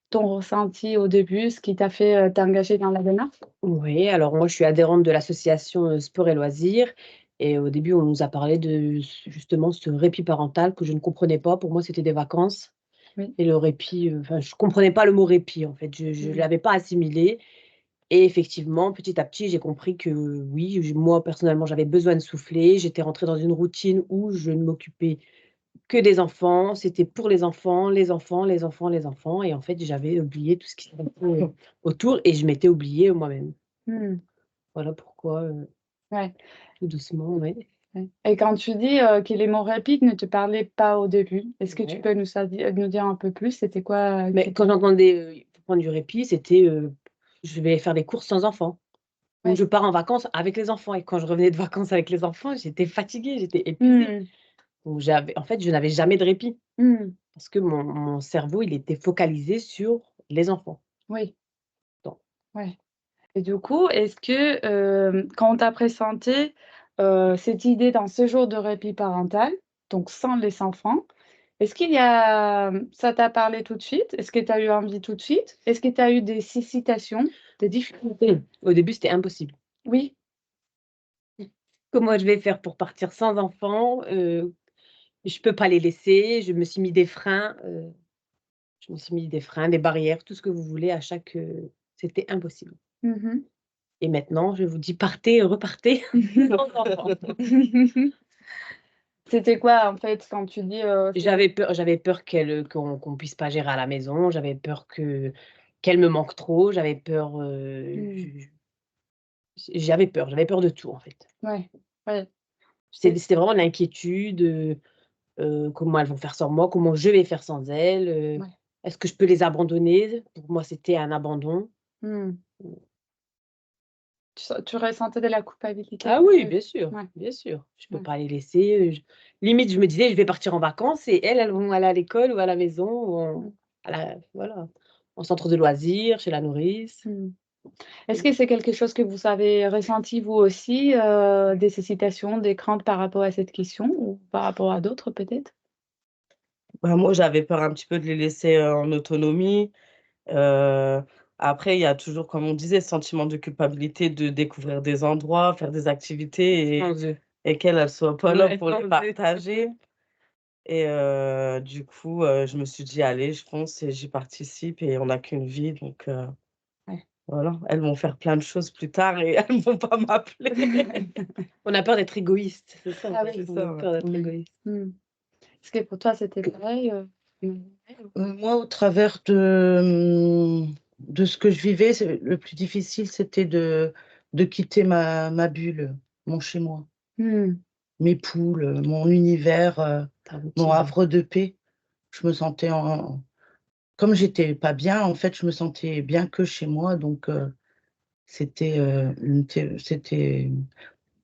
ton ressenti au début, ce qui t'a fait t'engager dans la démarche? Oui, alors moi, je suis adhérente de l'association Sport et Loisirs et au début, on nous a parlé de justement ce répit parental que je ne comprenais pas. Pour moi, c'était des vacances Oui. et le répit, enfin, je comprenais pas le mot répit, en fait. Je Mmh. l'avais pas assimilé et effectivement, petit à petit, j'ai compris que oui, moi, personnellement, j'avais besoin de souffler. J'étais rentrée dans une routine où je ne m'occupais que des enfants. C'était pour les enfants, les enfants, les enfants, les enfants et en fait, j'avais oublié tout ce qui se passait autour et je m'étais oubliée moi-même. Mmh. Voilà pourquoi, Ouais, tout doucement, ouais. ouais. Et quand tu dis que les mots rapides ne te parlaient pas au début, est-ce que tu Ouais. peux nous dire un peu plus? C'était quoi Mais quand j'entendais, il faut prendre du répit, c'était, je vais faire des courses sans enfants ou Ouais. je pars en vacances avec les enfants et quand je revenais de vacances avec les enfants, j'étais fatiguée, j'étais épuisée. Mmh. Donc en fait, je n'avais jamais de répit Mmh. parce que mon cerveau, il était focalisé sur les enfants. Oui, Donc ouais. Et du coup, est-ce que, quand on t'a présenté, cette idée d'un séjour de répit parental, donc sans les enfants, est-ce qu'il y a ça t'a parlé tout de suite? Est-ce que tu as eu envie tout de suite? Est-ce que tu as eu des hésitations, des difficultés? au début, c'était impossible. Oui. Comment je vais faire pour partir sans enfants? Je peux pas les laisser. Je me suis mis des freins, je me suis mis des freins, des barrières, tout ce que vous voulez à chaque, c'était impossible. Mmh. Et maintenant, je vous dis: «Partez, repartez sans enfants». C'était quoi, en fait, quand tu dis, c'est J'avais peur qu'on puisse pas gérer à la maison, j'avais peur qu'elle me manque trop, j'avais peur, mmh, J'avais peur de tout en fait. Ouais, ouais. C'était vraiment de l'inquiétude, comment elles vont faire sans moi, comment je vais faire sans elles, Ouais. est-ce que je peux les abandonner? Pour moi, c'était un abandon. Mmh. Tu ressentais de la culpabilité Ah oui, de ouais, bien sûr. Je peux ouais. pas les laisser, limite je me disais: «Je vais partir en vacances» et elles vont aller à l'école ou à la maison ou Mmh. voilà, en centre de loisirs, chez la nourrice. Mmh. Est-ce que c'est quelque chose que vous avez ressenti vous aussi, des hésitations, des craintes par rapport à cette question ou par rapport à d'autres peut-être? Bah, moi, j'avais peur un petit peu de les laisser, en autonomie. Heu, Après, il y a toujours, comme on disait, ce sentiment de culpabilité de découvrir des endroits, faire des activités Sans eux. et qu'elles, elles soient pas là Ouais, pour sans les eux. partager. Et du coup, je me suis dit: «Allez, je fonce et j'y participe et on n'a qu'une vie», donc Ouais. voilà. Elles vont faire plein de choses plus tard et elles vont pas m'appeler. On a peur d'être égoïste, c'est ça en Ah fait, oui. C'est on a ça, ouais. peur d'être Mmh. égoïste. Mmh. Est-ce que pour toi c'était pareil, Moi, au travers de ce que je vivais, le plus difficile, c'était de quitter ma bulle, mon chez-moi, Mmh. mes poules, mon univers, Ta mon routine. havre de paix. Je me sentais comme j'étais pas bien, en fait, je me sentais bien que chez moi, donc c'était, c'était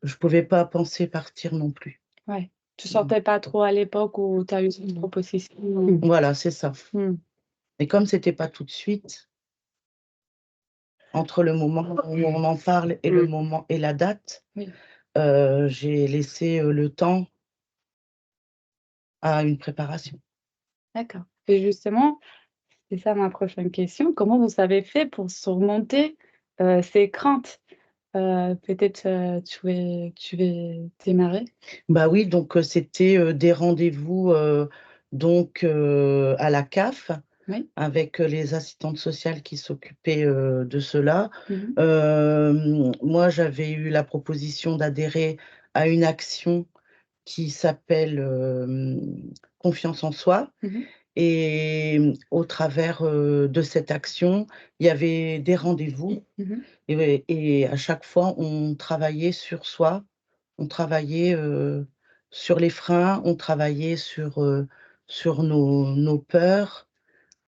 je pouvais pas penser partir non plus. Ouais. Tu sortais pas trop à l'époque où tu as eu cette proposition? Voilà, c'est ça. Mmh. Et comme c'était pas tout de suite, entre le moment où on en parle et le moment et la date, Oui. j'ai laissé, le temps à une préparation. D'accord. Et justement, c'est ça ma prochaine question. Comment vous avez fait pour surmonter, ces craintes? Peut-être, tu veux démarrer? Bah oui, donc c'était, des rendez-vous, donc à la CAF Oui. avec, les assistantes sociales qui s'occupaient, de cela. Mmh. Moi, j'avais eu la proposition d'adhérer à une action qui s'appelle, Confiance en soi. Mmh. Et au travers, de cette action, il y avait des rendez-vous Mmh. et à chaque fois, on travaillait sur soi, on travaillait, sur les freins, on travaillait sur nos peurs,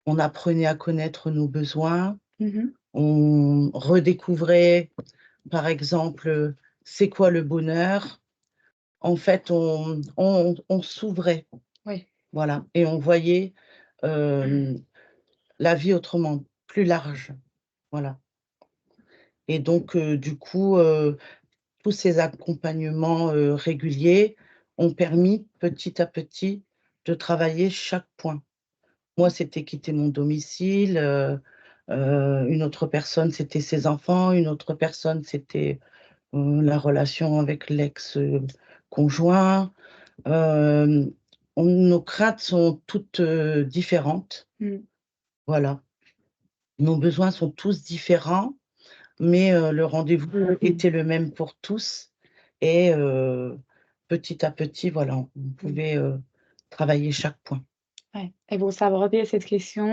on apprenait à connaître nos besoins, Mmh. on redécouvrait, par exemple, c'est quoi le bonheur? En fait, on s'ouvrait, Oui. voilà, et on voyait, hem la vie autrement, plus large, voilà. Et donc du coup, tous ces accompagnements, réguliers ont permis petit à petit de travailler chaque point. Moi, c'était quitter mon domicile, une autre personne, c'était ses enfants, une autre personne, c'était, la relation avec l'ex, conjoint. Hem, nos craintes sont toutes, différentes, Mmh. voilà. Nos besoins sont tous différents. Mais le rendez-vous était le même pour tous et petit à petit, voilà, on Mmh. pouvait, travailler chaque point. Ouais. Et vous abordez cette question,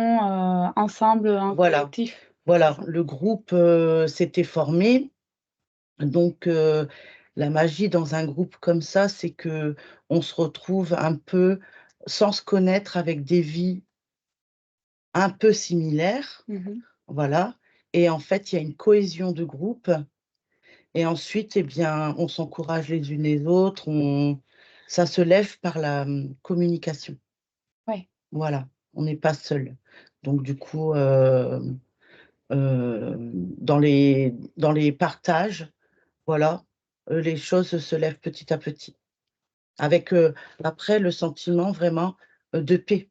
ensemble, en Voilà, collectif, c'est voilà, ça? le groupe, s'était formé, donc la magie dans un groupe comme ça, c'est qu'on se retrouve un peu sans se connaître avec des vies un peu similaires, Mmh. voilà, et en fait, il y a une cohésion de groupe. Et ensuite, eh bien, on s'encourage les unes les autres, ça se lève par la, communication. Ouais. Voilà, on n'est pas seul. Donc du coup, dans les partages, voilà, les choses se lèvent petit à petit. Avec, après le sentiment vraiment, de paix,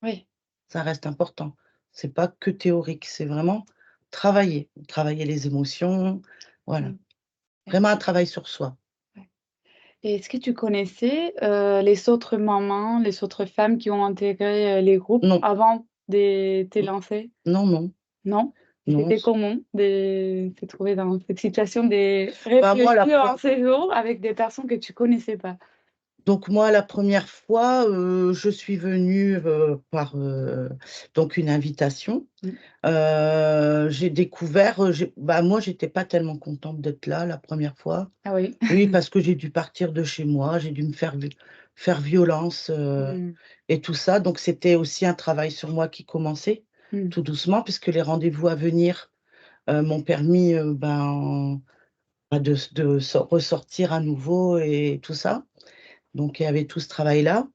Oui. ça reste important. C'est pas que théorique, c'est vraiment travailler les émotions, voilà. Mmh. Vraiment un travail sur soi. Ouais. Et est-ce que tu connaissais, les autres mamans, les autres femmes qui ont intégré, les groupes Non, avant de te lancer? non, non. Non? Et Non, c'était comment de te trouver dans cette situation de bah, moi la réfléchir pre en séjour avec des personnes que tu connaissais pas? Donc moi, la première fois, je suis venue par donc une invitation. J'ai découvert, moi, j'étais pas tellement contente d'être là la première fois. Ah oui. Oui, parce que j'ai dû partir de chez moi, j'ai dû me faire violence et tout ça. Donc c'était aussi un travail sur moi qui commençait tout doucement, puisque les rendez-vous à venir m'ont permis ressortir à nouveau et tout ça. Donc il y avait tout ce travail-là.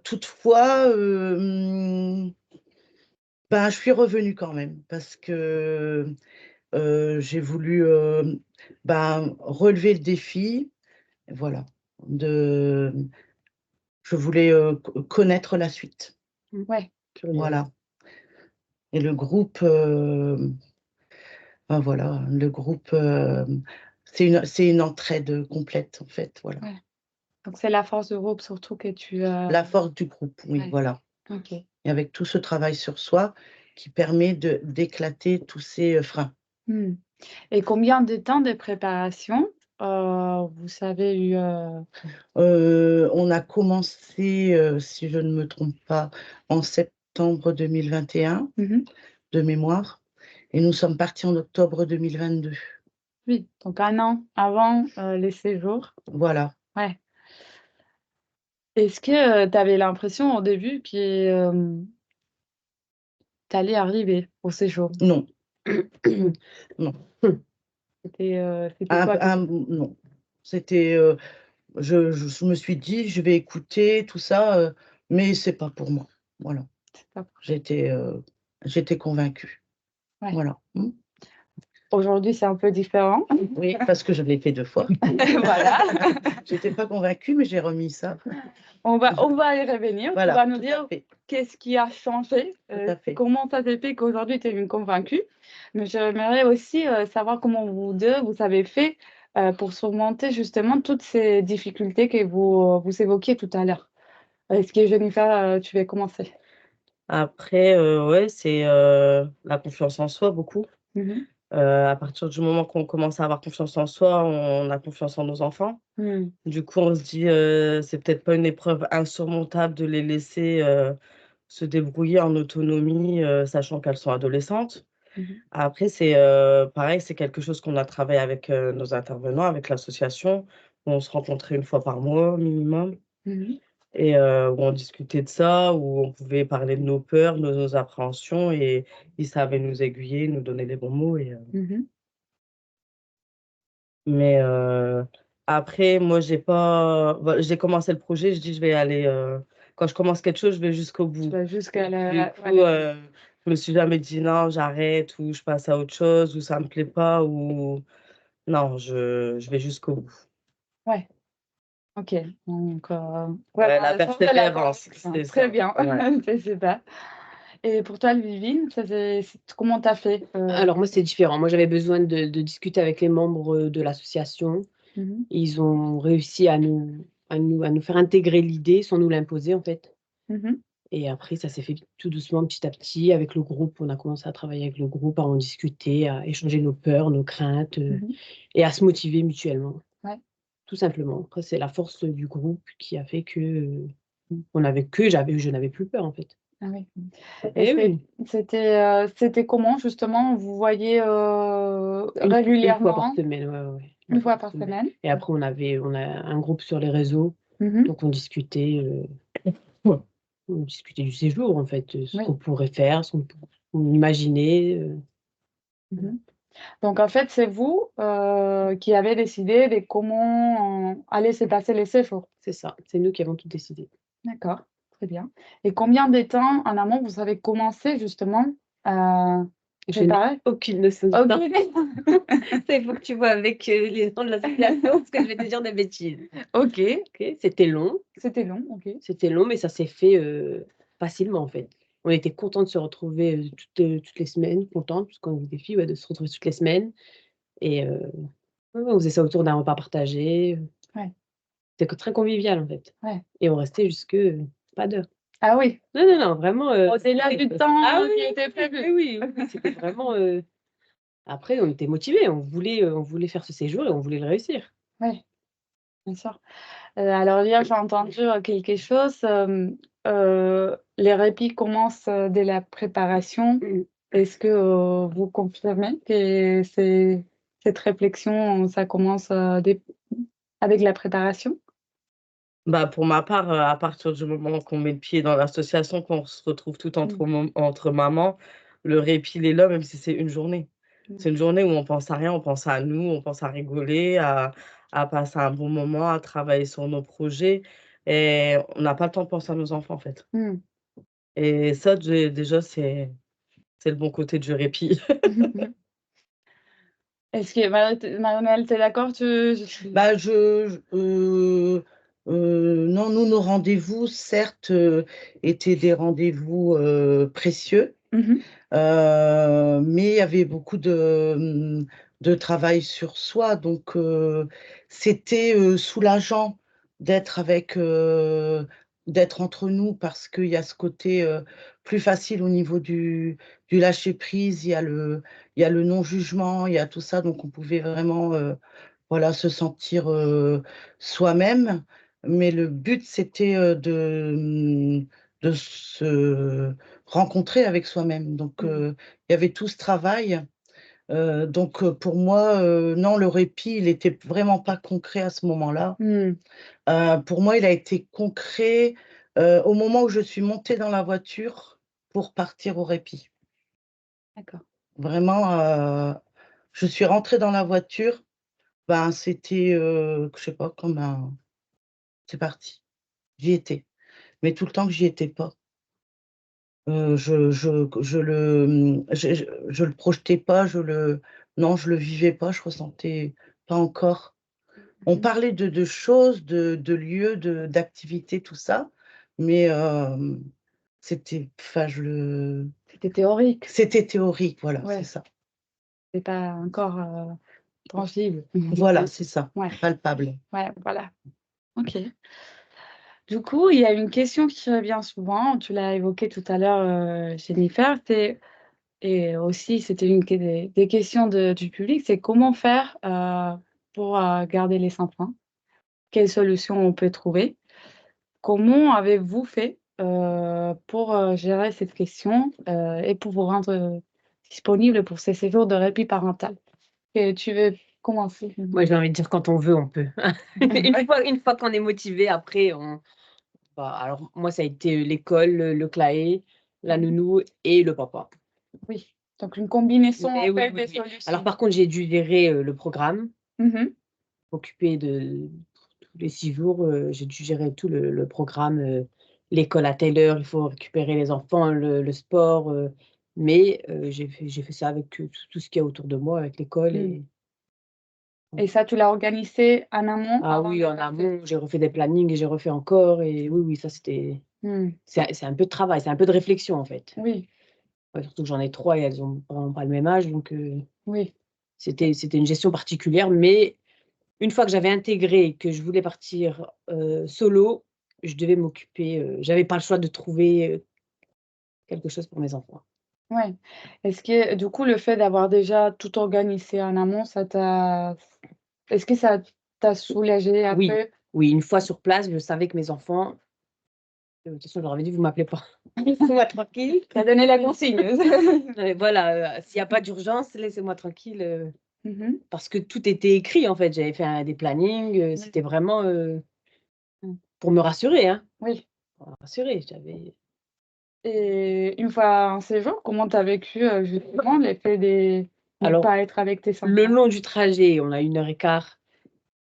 Toutefois, je suis revenue quand même parce que j'ai voulu relever le défi. Voilà. Je voulais connaître la suite. Ouais. Voilà. Et le groupe, voilà, le groupe, c'est une entraide complète en fait. Voilà. Ouais. Donc c'est la force de groupe surtout que tu La force du groupe, oui, Ouais. voilà. Ok. Et avec tout ce travail sur soi qui permet d'éclater tous ces freins. Et combien de temps de préparation vous avez eu On a commencé, si je ne me trompe pas, en septembre 2021, de mémoire, et nous sommes partis en octobre 2022. Oui, donc 1 an avant les séjours. Voilà. Ouais. Est-ce que tu avais l'impression au début que tu allais arriver au séjour? Non. Non. C'était quoi? Non. C'était, je me suis dit, je vais écouter tout ça, mais c'est pas pour moi. Voilà. C'est pas pour- J'étais convaincue. Ouais. Voilà. Aujourd'hui, c'est un peu différent. Oui, parce que je l'ai fait 2 fois. Voilà. J'étais pas convaincue, mais j'ai remis ça. On va y revenir. Voilà, Tu vas nous tout à dire fait. qu'est-ce qui a changé, Tout à fait. comment ça s'est fait qu'aujourd'hui tu es une convaincue. Mais j'aimerais aussi savoir comment vous deux, vous avez fait pour surmonter justement toutes ces difficultés que vous évoquiez tout à l'heure. Est-ce que Jennifer, tu vas commencer? Après, ouais, c'est la confiance en soi, beaucoup. À partir du moment qu'on commence à avoir confiance en soi, on a confiance en nos enfants. Du coup, on se dit, c'est peut-être pas une épreuve insurmontable de les laisser se débrouiller en autonomie, sachant qu'elles sont adolescentes. Après, c'est pareil, c'est quelque chose qu'on a travaillé avec nos intervenants, avec l'association, où on se rencontrait 1 fois par mois minimum. Et où on discutait de ça, où on pouvait parler de nos peurs, de nos appréhensions, et ils savaient nous aiguiller, nous donner les bons mots. Mais après, moi, j'ai commencé le projet, je dis: «Je vais aller, quand je commence quelque chose, je vais jusqu'au Tu bout». vas jusqu'à Du la coup, voilà. je me suis jamais dit: «Non, j'arrête» ou «Je passe à autre chose» ou «Ça me plaît pas» ou non, je vais jusqu'au bout. Ouais. OK. Donc Ouais, voilà, la le sens de la persévérance, conviction. c'est Très ça. bien. Ouais. C'est super. Et pour toi, Ludivine, comment tu as fait? Alors moi, c'est différent. Moi, j'avais besoin de discuter avec les membres de l'association. Ils ont réussi à nous faire intégrer l'idée sans nous l'imposer, en fait. Et après, ça s'est fait tout doucement, petit à petit, avec le groupe. On a commencé à travailler avec le groupe, à en discuter, à échanger nos peurs, nos craintes, et à se motiver mutuellement. Ouais. Tout simplement. Après, c'est la force du groupe qui a fait que je n'avais plus peur, en fait. Ah oui. Et oui. C'était comment justement? Vous voyez Une fois par régulièrement? semaine, ouais. 1 fois par semaine? Et après, on a un groupe sur les réseaux, donc on discutait du séjour, en fait, ce Oui. qu'on pourrait faire, ce qu'on imaginait. Donc en fait, c'est vous qui avez décidé de comment allaient se passer les séjours? C'est ça, c'est nous qui avons tout décidé. D'accord, très bien. Et combien de temps en amont vous avez commencé justement à Je n'ai préparer? aucune notion de temps. Aucune. Ça, il faut que tu vois avec les noms de l'association, parce que je vais te dire des bêtises. OK. OK, c'était long, C'était long, OK. mais ça s'est fait facilement, en fait. On était contents de se retrouver toutes les semaines, contentes, parce qu'on est des filles, ouais, de se retrouver toutes les semaines. Et ouais, on faisait ça autour d'un repas partagé. Ouais. C'était très convivial, en fait. Ouais. Et on restait jusque pas d'heure. Ah oui. Non, vraiment. Au-delà du temps qui était prévu. Oui, c'était vraiment. Après, on était motivés, on voulait faire ce séjour et on voulait le réussir. Oui, bien sûr. Alors hier, j'ai entendu quelque chose. Les répits commencent dès la préparation. Est-ce que vous confirmez que cette réflexion, ça commence avec la préparation? Bah, pour ma part, à partir du moment qu'on met le pied dans l'association, qu'on se retrouve tout entre mamans, le répit, il est là, même si c'est une journée. C'est une journée où on pense à rien, on pense à nous, on pense à rigoler, à passer un bon moment, à travailler sur nos projets et on n'a pas le temps de penser à nos enfants, en fait. Mm. Et ça, déjà, c'est le bon côté du répit. Est-ce que Marie-Noëlle, tu es d'accord? Bah, non, nous, nos rendez-vous, certes, étaient des rendez-vous précieux, Mhm. mais il y avait beaucoup de travail sur soi, donc c'était soulageant d'être d'être entre nous parce qu'il y a ce côté plus facile au niveau du lâcher-prise, il y a le non-jugement, il y a tout ça, donc on pouvait vraiment voilà, se sentir soi-même. Mais le but, c'était de se rencontrer avec soi-même. Donc, il y avait tout ce travail. Donc, pour moi, non, le répit, il n'était vraiment pas concret à ce moment-là. Mm. Pour moi, il a été concret au moment où je suis montée dans la voiture pour partir au répit. D'accord. Vraiment, je suis rentrée dans la voiture. Ben, c'était, je sais pas, comme un c'est parti. J'y étais. Mais tout le temps que j'y étais pas, je le projetais pas, non, je le vivais pas, je ressentais pas encore. On parlait de choses, de lieux, d'activités, tout ça, mais c'était enfin, C'était théorique, c'était théorique, voilà, Ouais. c'est ça. c'est pas encore tangible. Voilà, c'est ça, Ouais. palpable. Ouais, voilà. Ok. Du coup, il y a une question qui revient souvent, tu l'as évoqué tout à l'heure, Jennifer, et aussi c'était une des questions du public, c'est comment faire pour garder les enfants? Quelles solutions on peut trouver? Comment avez-vous fait pour gérer cette question et pour vous rendre disponible pour ces séjours de répit parental? Et tu veux commencer? Moi, j'ai envie de dire quand on veut, on peut. Une fois qu'on est motivé, après, alors moi, ça a été l'école, le CLAE, la nounou et le papa. Oui, donc une combinaison Mais en oui, fait oui, des oui. solutions. Alors par contre, j'ai dû gérer le programme, Mhm. m'occuper de tous les 6 jours, j'ai dû gérer tout le programme, l'école à telle heure, il faut récupérer les enfants, le sport, mais j'ai fait ça avec tout ce qu'il y a autour de moi, avec l'école et Et ça, tu l'as organisé en amont ah avant oui, de en partir? amont, j'ai refait des plannings et j'ai refait encore et oui, oui, ça c'était Mm. c'est un peu de travail, c'est un peu de réflexion, en fait. Oui, Ouais, surtout que j'en ai 3 et elles ont vraiment pas le même âge, donc oui. c'était une gestion particulière, mais une fois que j'avais intégré que je voulais partir, solo, je devais m'occuper, j'avais pas le choix de trouver, quelque chose pour mes enfants. Ouais. Est-ce que du coup, le fait d'avoir déjà tout organisé en amont, est-ce que ça t'a soulagé un Oui, peu? oui, une fois sur place, je savais que mes enfants, de toute façon, je leur avais dit: «Vous m'appelez pas, laissez-moi tranquille». Tu as donné la consigne. Voilà, s'il y a pas d'urgence, laissez-moi tranquille, Mhm. parce que tout était écrit, en fait. J'avais fait des plannings, c'était vraiment, pour me rassurer, hein, Oui. pour me rassurer, j'avais Et une fois en séjour, comment tu as vécu justement l'effet de ne alors pas être avec tes le enfants? long du trajet, on a 1 heure et quart.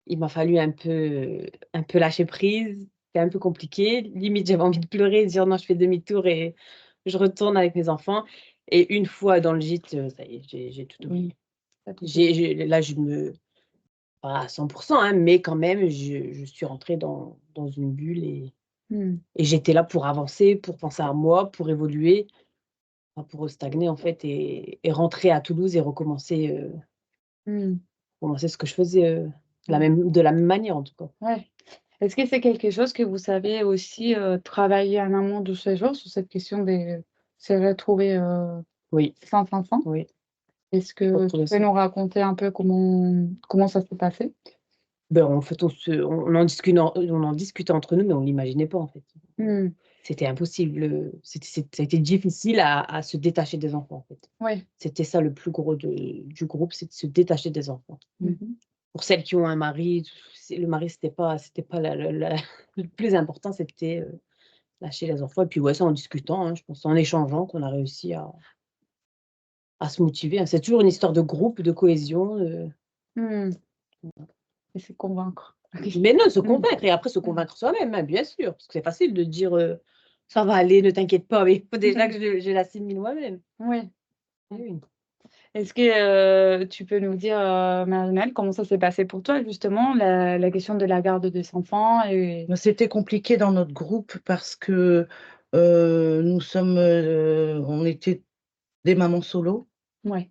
Il m'a fallu un peu lâcher prise. C'était un peu compliqué. Limite, j'avais envie de pleurer, de dire: «Non, je fais demi-tour et je retourne avec mes enfants» et une fois dans le gîte, ça y est, j'ai tout oublié. Pas tout de suite. J'ai là, pas à 100 hein, mais quand même, je suis rentrée dans une bulle Mm. et j'étais là pour avancer, pour penser à moi, pour évoluer, pas pour stagner, en fait et rentrer à Toulouse et Mm. recommencer ce que je faisais, Ouais. de la même manière, en tout cas. Ouais. Est-ce que c'est quelque chose que vous savez aussi travailler en amont du séjour sur cette question de se retrouver Oui, sans enfant? oui. Est-ce que tu Retrouver peux ça. nous raconter un peu comment ça s'est passé? Ben, en fait, on en discutait entre nous, mais on l'imaginait pas, en fait. Hmm. C'était impossible. Ça a été difficile à se détacher des enfants, en fait. Oui. C'était ça le plus gros du groupe, c'est de se détacher des enfants. Mhm. Pour celles qui ont un mari, le mari, c'était pas le plus important, c'était lâcher les enfants. Et puis, ouais, c'est en discutant, hein, je pense, en échangeant qu'on a réussi à se motiver, hein. C'est toujours une histoire de groupe, de cohésion. Hmm. Et c'est convaincre. Mais non, se convaincre et après se convaincre soi-même, hein, bien sûr, parce que c'est facile de dire ça va aller, ne t'inquiète pas, mais il faut déjà que je l'assimile moi-même. Oui. Oui. Est-ce que tu peux nous dire, Marie-Noëlle, comment ça s'est passé pour toi, justement, la question de la garde des enfants et... C'était compliqué dans notre groupe parce que on était des mamans solo. Ouais.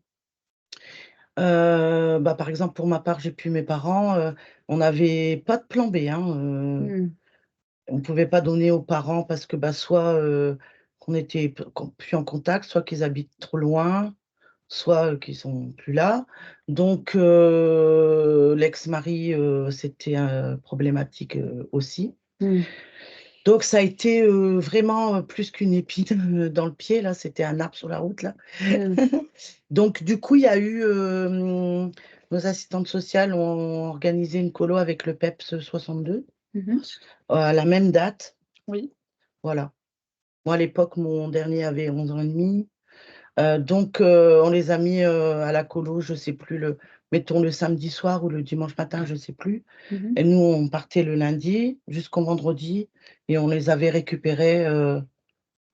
Par exemple, pour ma part, j'ai plus mes parents. On n'avait pas de plan B, hein. Hmm. On ne pouvait pas donner aux parents parce que soit qu'on était plus en contact, soit qu'ils habitent trop loin, soit qu'ils sont plus là. Donc, l'ex-mari, c'était problématique aussi. Hmm. Donc, ça a été vraiment plus qu'une épine dans le pied, là, c'était un arbre sur la route, là. Hmm. Donc, du coup, il y a eu, nos assistantes sociales ont organisé une colo avec le PEPS 62 Mhm. à la même date. Oui. Voilà. Moi, à l'époque, mon dernier avait 11 ans et demi. Donc, on les a mis à la colo, je ne sais plus, mettons le samedi soir ou le dimanche matin, je ne sais plus. Mhm. Et nous, on partait le lundi jusqu'au vendredi et on les avait récupérés,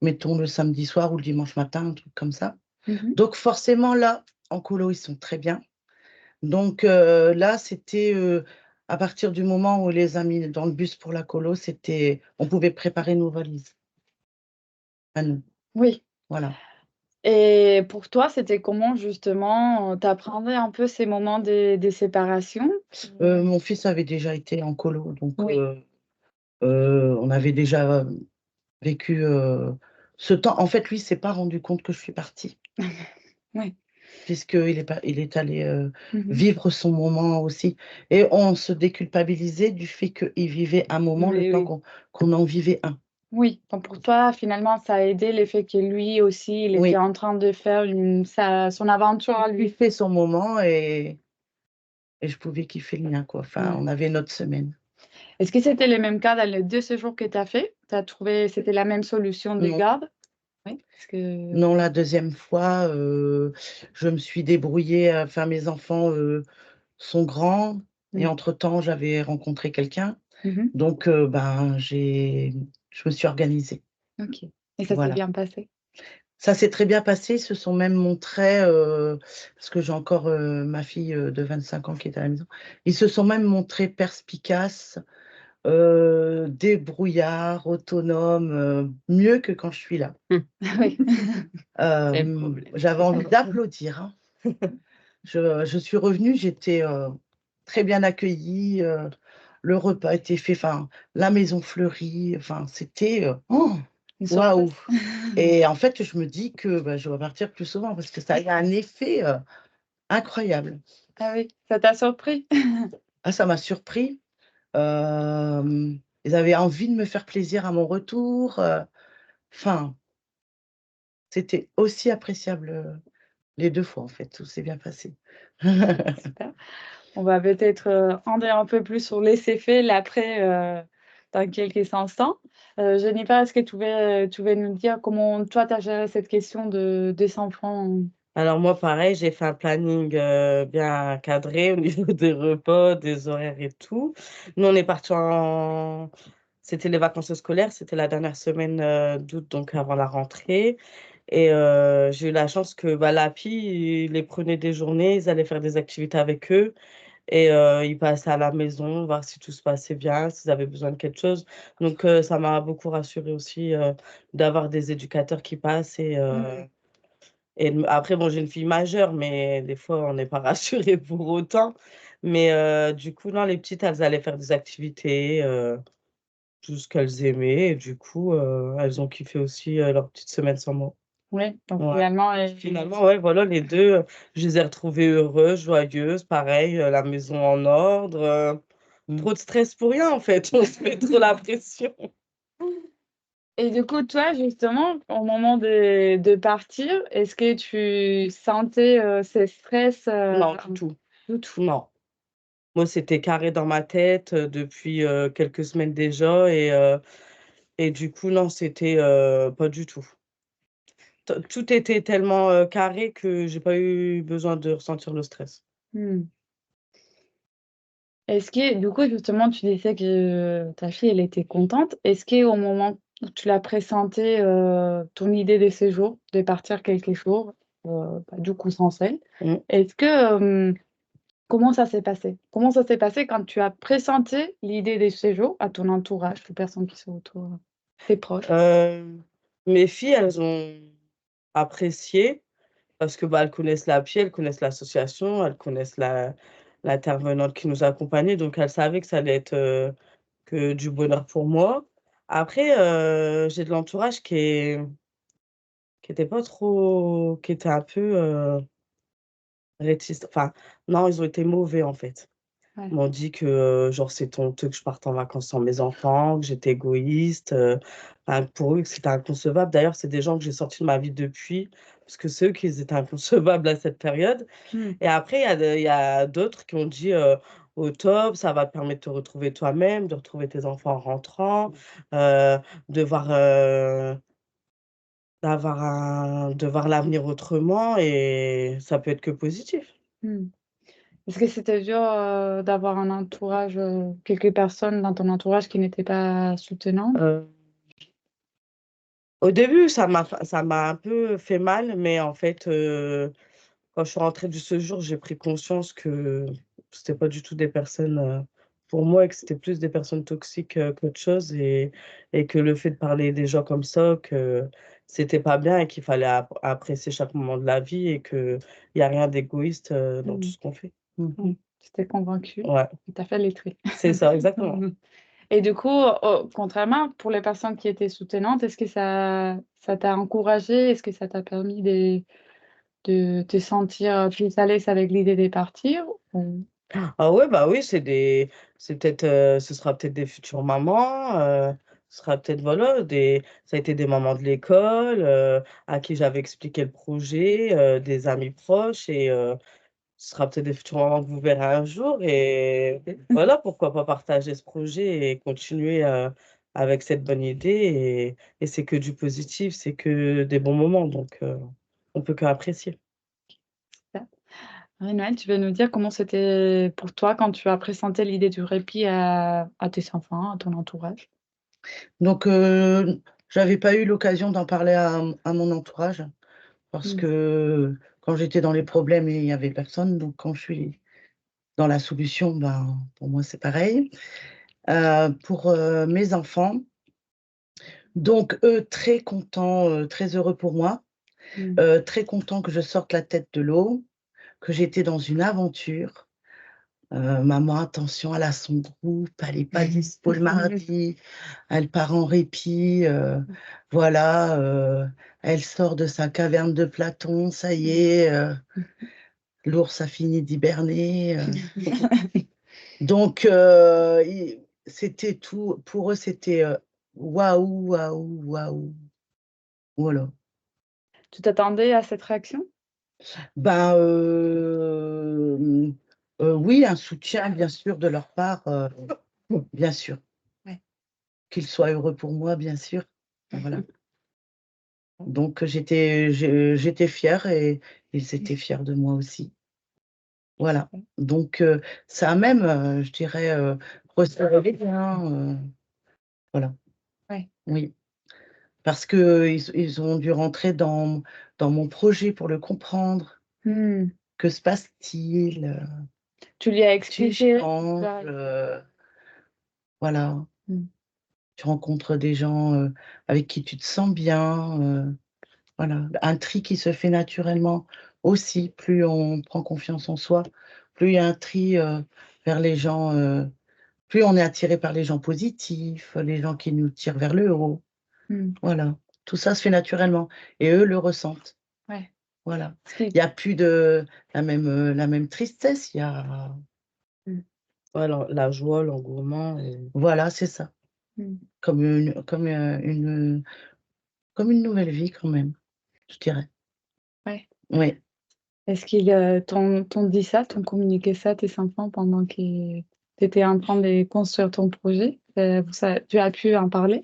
mettons le samedi soir ou le dimanche matin, un truc comme ça. Mhm. Donc, forcément, là, en colo, ils sont très bien. Donc, là, c'était à partir du moment où on les a mis dans le bus pour la colo, on pouvait préparer nos valises à nous. Oui. Voilà. Et pour toi, c'était comment, justement, t'apprenais un peu ces moments des séparations? Mon fils avait déjà été en colo, donc Oui. on avait déjà vécu ce temps. En fait, lui, il ne s'est pas rendu compte que je suis partie, Oui. il est allé Mhm. vivre son moment aussi. Et on se déculpabilisait du fait qu'il vivait un moment le Oui, temps oui. qu'on en vivait un. Oui, donc pour toi, finalement, ça a aidé le fait que lui aussi, il était Oui, en train de faire son aventure à il lui. fait son moment et je pouvais kiffer le mien, quoi. Enfin, Ouais. on avait notre semaine. Est-ce que c'était le même cas dans les 2 séjours que tu as fait? Tu as trouvé c'était la même solution de Non, garde? Oui, parce que non, la deuxième fois, je me suis débrouillée. Enfin, mes enfants sont grands et Mmh. entre-temps, j'avais rencontré quelqu'un. Mmh. Donc, je me suis organisée. OK, et ça s'est Voilà. bien passé? Ça s'est très bien passé. Ils se sont même montrés, parce que j'ai encore ma fille de 25 ans qui est à la maison. Ils se sont même montrés perspicaces, débrouillards, autonomes, mieux que quand je suis là. Oui. C'est le problème. J'avais envie d'applaudir, hein. Je suis revenue, j'étais très bien accueillie. Le repas était fait, enfin, la maison fleurie, enfin, c'était Une waouh! surprise. Et en fait, je me dis que je vais partir plus souvent parce que ça a eu un effet incroyable. Ah oui, ça t'a surpris? Ah, ça m'a surpris. Ils avaient envie de me faire plaisir à mon retour. Enfin, c'était aussi appréciable les 2 fois, en fait. Tout s'est bien passé. Super. On va peut-être rentrer un peu plus sur l'essai-fait, l'après, dans quelques instants. Jennifer, est-ce que tu veux nous dire comment toi, tu as géré cette question des enfants? Alors moi, pareil, j'ai fait un planning bien cadré au niveau des repas, des horaires et tout. Nous, on est partis C'était les vacances scolaires, c'était la dernière semaine d'août, donc avant la rentrée. Et j'ai eu la chance que l'API, ils les prenaient des journées, ils allaient faire des activités avec eux. Et ils passaient à la maison, voir si tout se passait bien, s'ils avaient besoin de quelque chose. Donc ça m'a beaucoup rassurée aussi d'avoir des éducateurs qui passent après, bon, j'ai une fille majeure, mais des fois, on n'est pas rassuré pour autant. Mais du coup, non, les petites, elles allaient faire des activités, tout ce qu'elles aimaient. Et du coup, elles ont kiffé aussi leur petite semaine sans moi. Oui, donc Ouais. finalement, Finalement, ouais, voilà, les deux, je les ai retrouvées heureuses, joyeuses, pareil, la maison en ordre. Trop de stress pour rien, en fait. On se met trop la pression. Et du coup, toi, justement, au moment de partir, est-ce que tu sentais ce stress Non, du tout. du tout? Non. Moi, c'était carré dans ma tête depuis quelques semaines déjà. Et du coup, non, c'était pas du tout. Tout était tellement carré que j'ai pas eu besoin de ressentir le stress. Hmm. Est-ce que, du coup, justement, tu disais que ta fille, elle était contente. Est-ce qu'au moment où tu l'as présenté ton idée de séjour, de partir quelques jours, du coup sans elle, Mm. est-ce que, comment ça s'est passé? Comment ça s'est passé quand tu as présenté l'idée des séjours à ton entourage, les personnes qui sont autour, tes proches? Mes filles, elles ont apprécié parce que elles connaissent l'appli, elles connaissent l'association, elles connaissent l'intervenante qui nous accompagnait, donc elles savaient que ça allait être que du bonheur pour moi. Après, j'ai de l'entourage qui était pas trop, qui était un peu réticent. Enfin, non, ils ont été mauvais en fait. Ouais. Ils m'ont dit que genre c'était honteux que je parte en vacances sans mes enfants, que j'étais égoïste. Enfin, pour eux, que c'était inconcevable. D'ailleurs, c'est des gens que j'ai sortis de ma vie depuis, parce que c'est eux qui étaient inconcevables à cette période. Hmm. Et après, il y a d'autres qui ont dit au top, ça va te permettre de te retrouver toi-même, de retrouver tes enfants en rentrant, de voir, de voir l'avenir autrement, et ça peut être que positif. Hmm. Est-ce que c'était dur d'avoir un entourage, quelques personnes dans ton entourage qui n'étaient pas soutenantes? Au début, ça m'a un peu fait mal, mais en fait, quand je suis rentrée du séjour, j'ai pris conscience que c'était pas du tout des personnes pour moi, et que c'était plus des personnes toxiques qu'autre chose, et que le fait de parler des gens comme ça, que c'était pas bien et qu'il fallait apprécier chaque moment de la vie, et qu'il n'y a rien d'égoïste dans tout Hmm. ce qu'on fait. Hmm. Tu t'es convaincue Ouais, et tu as fait les tri. c'est ça, exactement. Et du coup, contrairement, pour les personnes qui étaient soutenantes, est-ce que ça t'a encouragé? Est-ce que ça t'a permis de te sentir plus à l'aise avec l'idée de partir? Ah ouais, bah oui, c'est peut-être, ce sera peut-être des futures mamans, ce sera peut-être, voilà, ça a été des mamans de l'école, à qui j'avais expliqué le projet, des amis proches, et ce sera peut-être des futures mamans que vous verrez un jour, et voilà, pourquoi pas partager ce projet et continuer, avec cette bonne idée, et c'est que du positif, c'est que des bons moments, donc on peut qu'apprécier. Marie-Noëlle, tu veux nous dire comment c'était pour toi quand tu as présenté l'idée du répit à tes enfants, à ton entourage? Donc, j'avais pas eu l'occasion d'en parler à mon entourage parce Mm. que quand j'étais dans les problèmes, il y avait personne. Donc, quand je suis dans la solution, ben, pour moi, c'est pareil. Pour mes enfants, donc eux, très contents, très heureux pour moi, Mm. très contents que je sorte la tête de l'eau, que j'étais dans une aventure. Maman, attention, elle a son groupe, elle n'est pas dispo le mardi, elle part en répit, voilà, elle sort de sa caverne de Platon, ça y est, l'ours a fini d'hiberner. Donc, c'était tout, pour eux, c'était waouh, waouh, waouh, voilà. Tu t'attendais à cette réaction? Ben, oui, un soutien, bien sûr, de leur part, bien sûr. Ouais. Qu'ils soient heureux pour moi, bien sûr. Voilà. Donc j'étais fière et ils étaient fiers de moi aussi. Voilà. Donc ça a même, je dirais, resserré les liens, voilà. Ouais. Oui. Parce qu'ils ont dû rentrer dans mon projet pour le comprendre. Mm. Que se passe-t-il? Tu lui as Tu expliqué? échanges, voilà. Mm. Tu rencontres des gens, avec qui tu te sens bien, voilà. Un tri qui se fait naturellement aussi. Plus on prend confiance en soi, plus il y a un tri, vers les gens, plus on est attiré par les gens positifs, les gens qui nous tirent vers le haut. Mm. Voilà. Tout ça se fait naturellement et eux le ressentent. Ouais. Voilà. Ce qui- Il y a plus de la même tristesse, il y a Mm. Voilà, la joie, l'engouement. Voilà, c'est ça. Mm. Comme une nouvelle vie quand même, je dirais. Ouais. Oui. Est-ce qu'ils t'ont dit ça, t'ont communiqué ça à tes enfants pendant que tu étais en train de construire ton projet? Tu as pu en parler?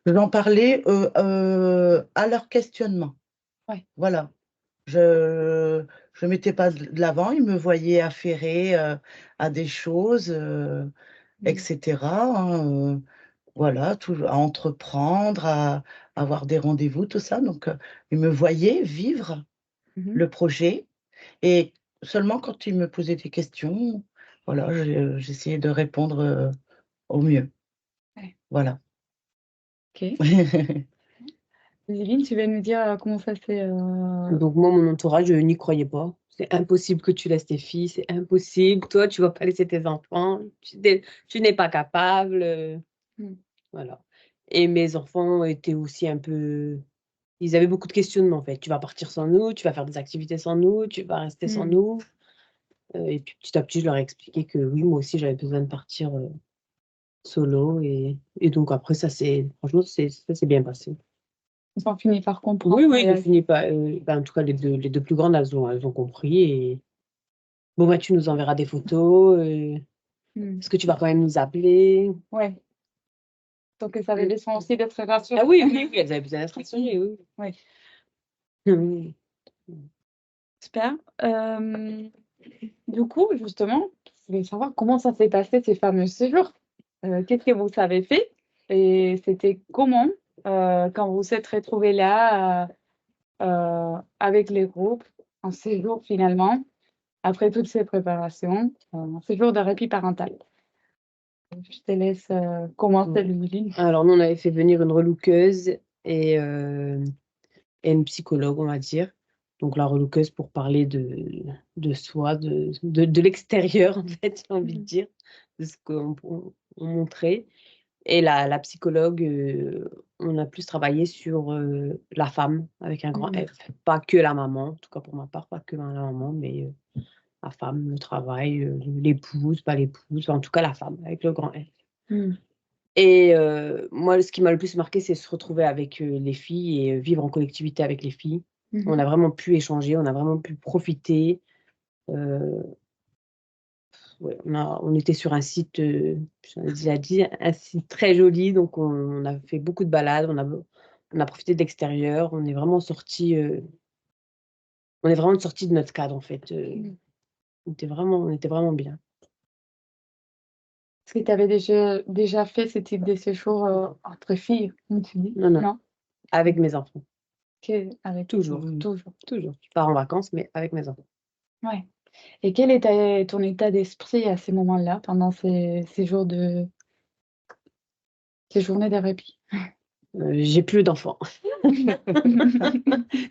Je vais en parler à leur questionnement. Ouais. Voilà. Je ne mettais pas de l'avant, ils me voyaient affairer à des choses, etc. hein, voilà, à entreprendre, à avoir des rendez-vous, tout ça. Donc, ils me voyaient vivre Mhm. le projet. Et seulement quand ils me posaient des questions, voilà, j'essayais de répondre au mieux. Ouais. Voilà. Ok. Zéline, tu vas nous dire comment ça s'est... Donc moi, mon entourage, je n'y croyais pas. C'est impossible que tu laisses tes filles, c'est impossible. Toi, tu vas pas laisser tes enfants. Tu n'es pas capable. Mm. Voilà. Et mes enfants étaient aussi un peu... Ils avaient beaucoup de questionnements, en fait. Tu vas partir sans nous, tu vas faire des activités sans nous, tu vas rester sans Mm. nous. Et puis petit à petit, je leur ai expliqué que oui, moi aussi, j'avais besoin de partir solo. Et donc après, franchement, ça s'est bien passé. Ils ont fini par comprendre. Oui, ils ont fini par... en tout cas, les deux plus grandes, elles ont compris. Et bon, bah, tu nous enverras des photos. Mm. Est-ce que tu vas quand même nous appeler? Ouais. Donc, ça avait besoin aussi d'être rassuré. Ah oui, elles avaient besoin d'être rassurées, oui. Ouais. Oui. Super. Du coup, justement, je voulais savoir comment ça s'est passé ces fameux séjours. Qu'est-ce que vous avez fait et c'était comment quand vous êtes retrouvés là avec les groupes en séjour finalement, après toutes ces préparations, en séjour de répit parental. Je te laisse commencer, Ludivine. Alors, nous, on avait fait venir une relookeuse et une psychologue, on va dire. Donc, la relookeuse pour parler de soi, de l'extérieur, en fait, j'ai envie de dire, de ce qu'on montrait. Et la psychologue, on a plus travaillé sur la femme avec un grand F. Pas que la maman, en tout cas pour ma part, pas que la maman, mais la femme, le travail, l'épouse, pas l'épouse, en tout cas la femme avec le grand F. Et moi, ce qui m'a le plus marqué, c'est se retrouver avec les filles et vivre en collectivité avec les filles. On a vraiment pu échanger, on a vraiment pu profiter. Ouais, on était sur un site, j'en ai déjà dit, un site très joli, donc on a fait beaucoup de balades, on a profité de l'extérieur, on est vraiment sorti de notre cadre en fait. On était vraiment bien. Est-ce que tu avais déjà fait ce type de séjour entre filles, comme tu dis? Non, avec mes enfants. Avec Toujours. Je pars en vacances, mais avec mes enfants. Ouais. Et quel était ton état d'esprit à ces moments-là, pendant ces journées de répit? J'ai plus d'enfants.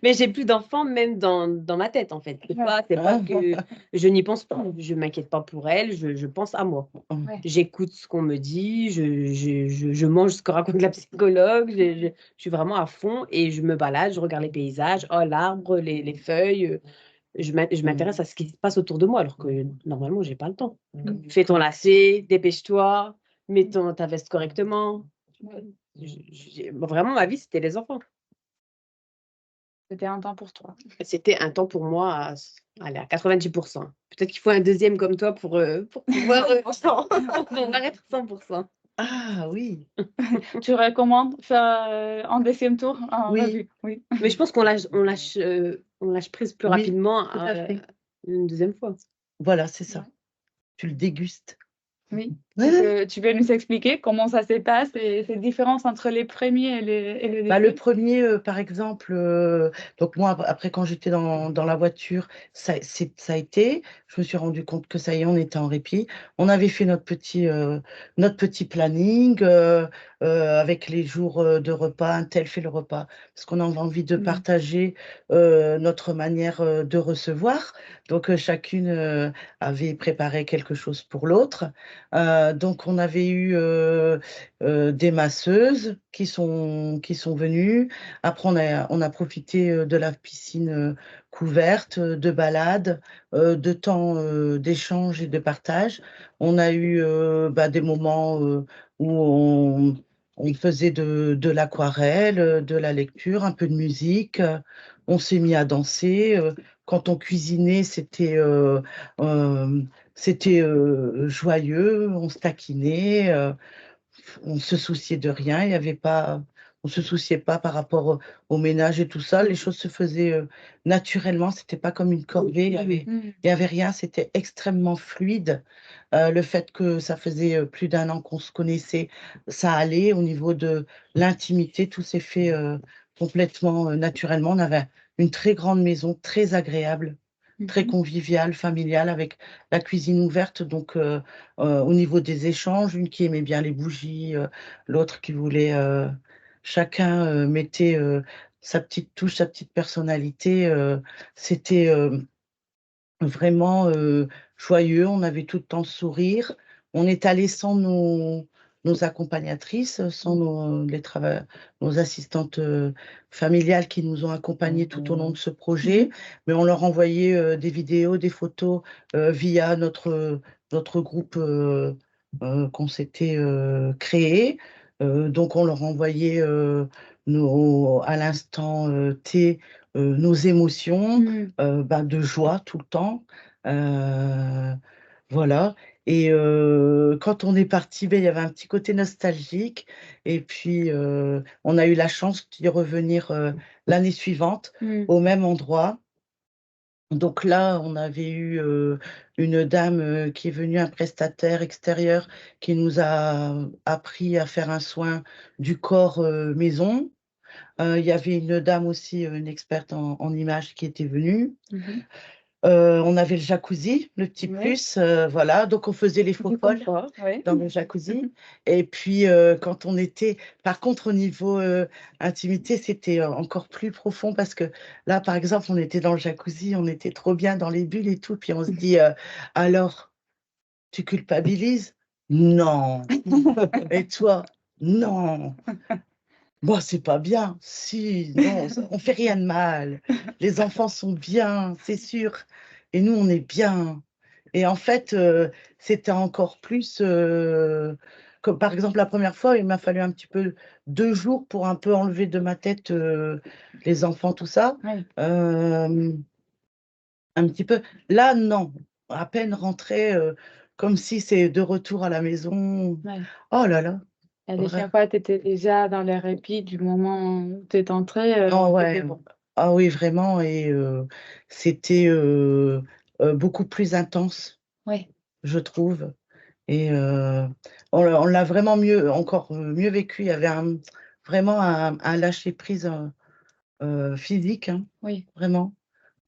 Mais j'ai plus d'enfants même dans ma tête en fait. C'est pas que je n'y pense pas. Je m'inquiète pas pour elles, je pense à moi. Ouais. J'écoute ce qu'on me dit, je mange ce que raconte la psychologue, je suis vraiment à fond et je me balade, je regarde les paysages, l'arbre, les feuilles. Je m'intéresse à ce qui se passe autour de moi alors que normalement j'ai pas le temps. Fais ton lacet, dépêche-toi, mets ta veste correctement. Vraiment, ma vie, c'était les enfants. C'était un temps pour toi. C'était un temps pour moi à 90%. Peut-être qu'il faut un deuxième comme toi pour pouvoir être 100%. Ah oui. Tu recommandes faire un deuxième tour en Oui. revue? Oui. Mais je pense qu'on lâche prise plus Oui, rapidement tout à fait. une deuxième fois. Voilà, c'est ça. Ouais. Tu le dégustes. Oui. Ouais. Tu peux nous expliquer comment ça se passe et ces différences entre les premiers et le Le deuxième? premier, par exemple, donc moi, après, quand j'étais dans la voiture, ça a été, je me suis rendu compte que ça y est, on était en répit. On avait fait notre petit planning avec les jours de repas, un tel fait le repas, parce qu'on avait envie de partager notre manière de recevoir. Donc, chacune avait préparé quelque chose pour l'autre. Donc, on avait eu des masseuses qui sont venus. Après, on a profité de la piscine couverte, de balades, de temps d'échange et de partage. On a eu des moments où on faisait de l'aquarelle, de la lecture, un peu de musique. On s'est mis à danser. Quand on cuisinait, c'était joyeux, on se taquinait. On se souciait de rien, il y avait pas, on se souciait pas par rapport au ménage et tout ça. Les choses se faisaient naturellement, c'était pas comme une corvée, il y avait rien, c'était extrêmement fluide. Le fait que ça faisait plus d'1 an qu'on se connaissait, ça allait au niveau de l'intimité, tout s'est fait complètement naturellement. On avait une très grande maison, très agréable, très conviviale, familiale, avec la cuisine ouverte. Donc, au niveau des échanges, une qui aimait bien les bougies, l'autre qui voulait, chacun mettait sa petite touche, sa petite personnalité. C'était vraiment joyeux, on avait tout le temps le sourire. On est allé sans nos accompagnatrices, sans nos assistantes familiales qui nous ont accompagnés tout au long de ce projet, mais on leur envoyait des vidéos, des photos via notre groupe qu'on s'était créé. Donc on leur envoyait à l'instant T nos émotions de joie tout le temps. Voilà. Et quand on est parti, il y avait un petit côté nostalgique. Et puis, on a eu la chance d'y revenir l'année suivante au même endroit. Donc là, on avait eu une dame qui est venue, un prestataire extérieur, qui nous a appris à faire un soin du corps maison. Il y avait une dame aussi, une experte en images qui était venue. On avait le jacuzzi, le petit plus, voilà. Donc, on faisait les faux folles dans le jacuzzi. Et puis, quand on était... Par contre, au niveau intimité, c'était encore plus profond parce que là, par exemple, on était dans le jacuzzi, on était trop bien dans les bulles et tout. Puis, on se dit, alors, tu culpabilises? Non. Et toi? Non. Bon, c'est pas bien. Si, non, on fait rien de mal. Les enfants sont bien, c'est sûr. Et nous, on est bien. Et en fait, c'était encore plus. Comme par exemple, la première fois, il m'a fallu un petit peu 2 jours pour un peu enlever de ma tête les enfants, tout ça. Un petit peu. Là, non. À peine rentré, comme si c'est de retour à la maison. Oh là là. Et les chaque fois, tu étais déjà dans le répit du moment où tu es entrée. Oh, ouais. C'était bon. Ah oui, vraiment. Et c'était beaucoup plus intense, je trouve. Et on l'a vraiment encore mieux vécu. Il y avait vraiment un lâcher-prise physique, hein, vraiment,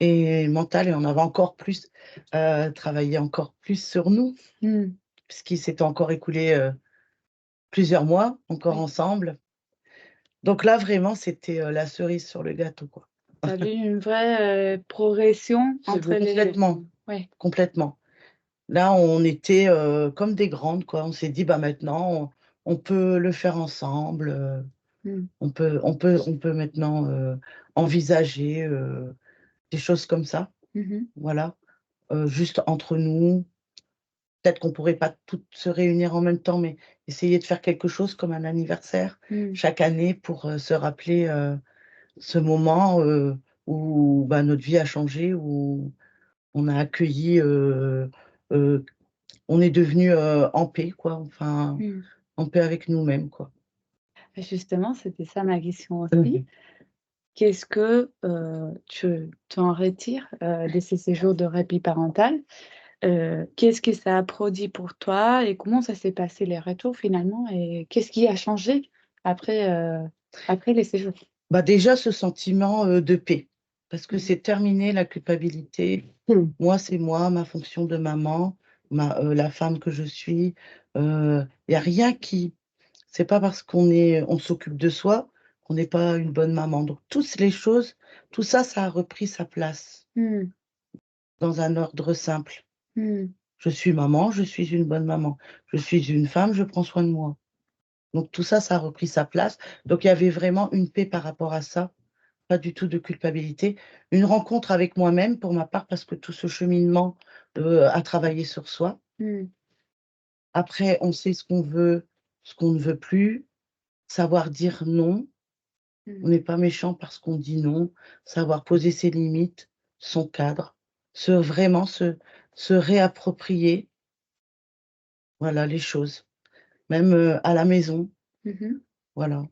et mental. Et on avait encore plus travaillé encore plus sur nous, puisqu'il s'était encore écoulé plusieurs mois encore ensemble. Donc là, vraiment, c'était la cerise sur le gâteau, quoi. Tu as vu une vraie progression entre les Complètement. Complètement. Là, on était comme des grandes, quoi. On s'est dit, maintenant, on peut le faire ensemble. On peut maintenant envisager des choses comme ça. Voilà. Juste entre nous. Peut-être qu'on ne pourrait pas toutes se réunir en même temps, mais essayer de faire quelque chose comme un anniversaire chaque année pour se rappeler ce moment où notre vie a changé, où on a accueilli, on est devenu en paix, quoi, enfin, en paix avec nous-mêmes, quoi. Justement, c'était ça ma question aussi. Qu'est-ce que tu en retires de ces séjours de répit parental? Qu'est-ce que ça a produit pour toi et comment ça s'est passé les retours finalement et qu'est-ce qui a changé après les séjours? Déjà, ce sentiment de paix, parce que c'est terminé la culpabilité. Moi, c'est moi, ma fonction de maman, la femme que je suis. Il n'y a rien qui... C'est pas parce on s'occupe de soi qu'on n'est pas une bonne maman. Donc, toutes les choses, tout ça, ça a repris sa place dans un ordre simple. Je suis maman, je suis une bonne maman. Je suis une femme, je prends soin de moi. Donc tout ça, ça a repris sa place. Donc il y avait vraiment une paix par rapport à ça, pas du tout de culpabilité. Une rencontre avec moi-même pour ma part, parce que tout ce cheminement à travailler sur soi. Après, on sait ce qu'on veut, ce qu'on ne veut plus, savoir dire non. On n'est pas méchant parce qu'on dit non, savoir poser ses limites, son cadre, vraiment se réapproprier, voilà, les choses, même à la maison, voilà.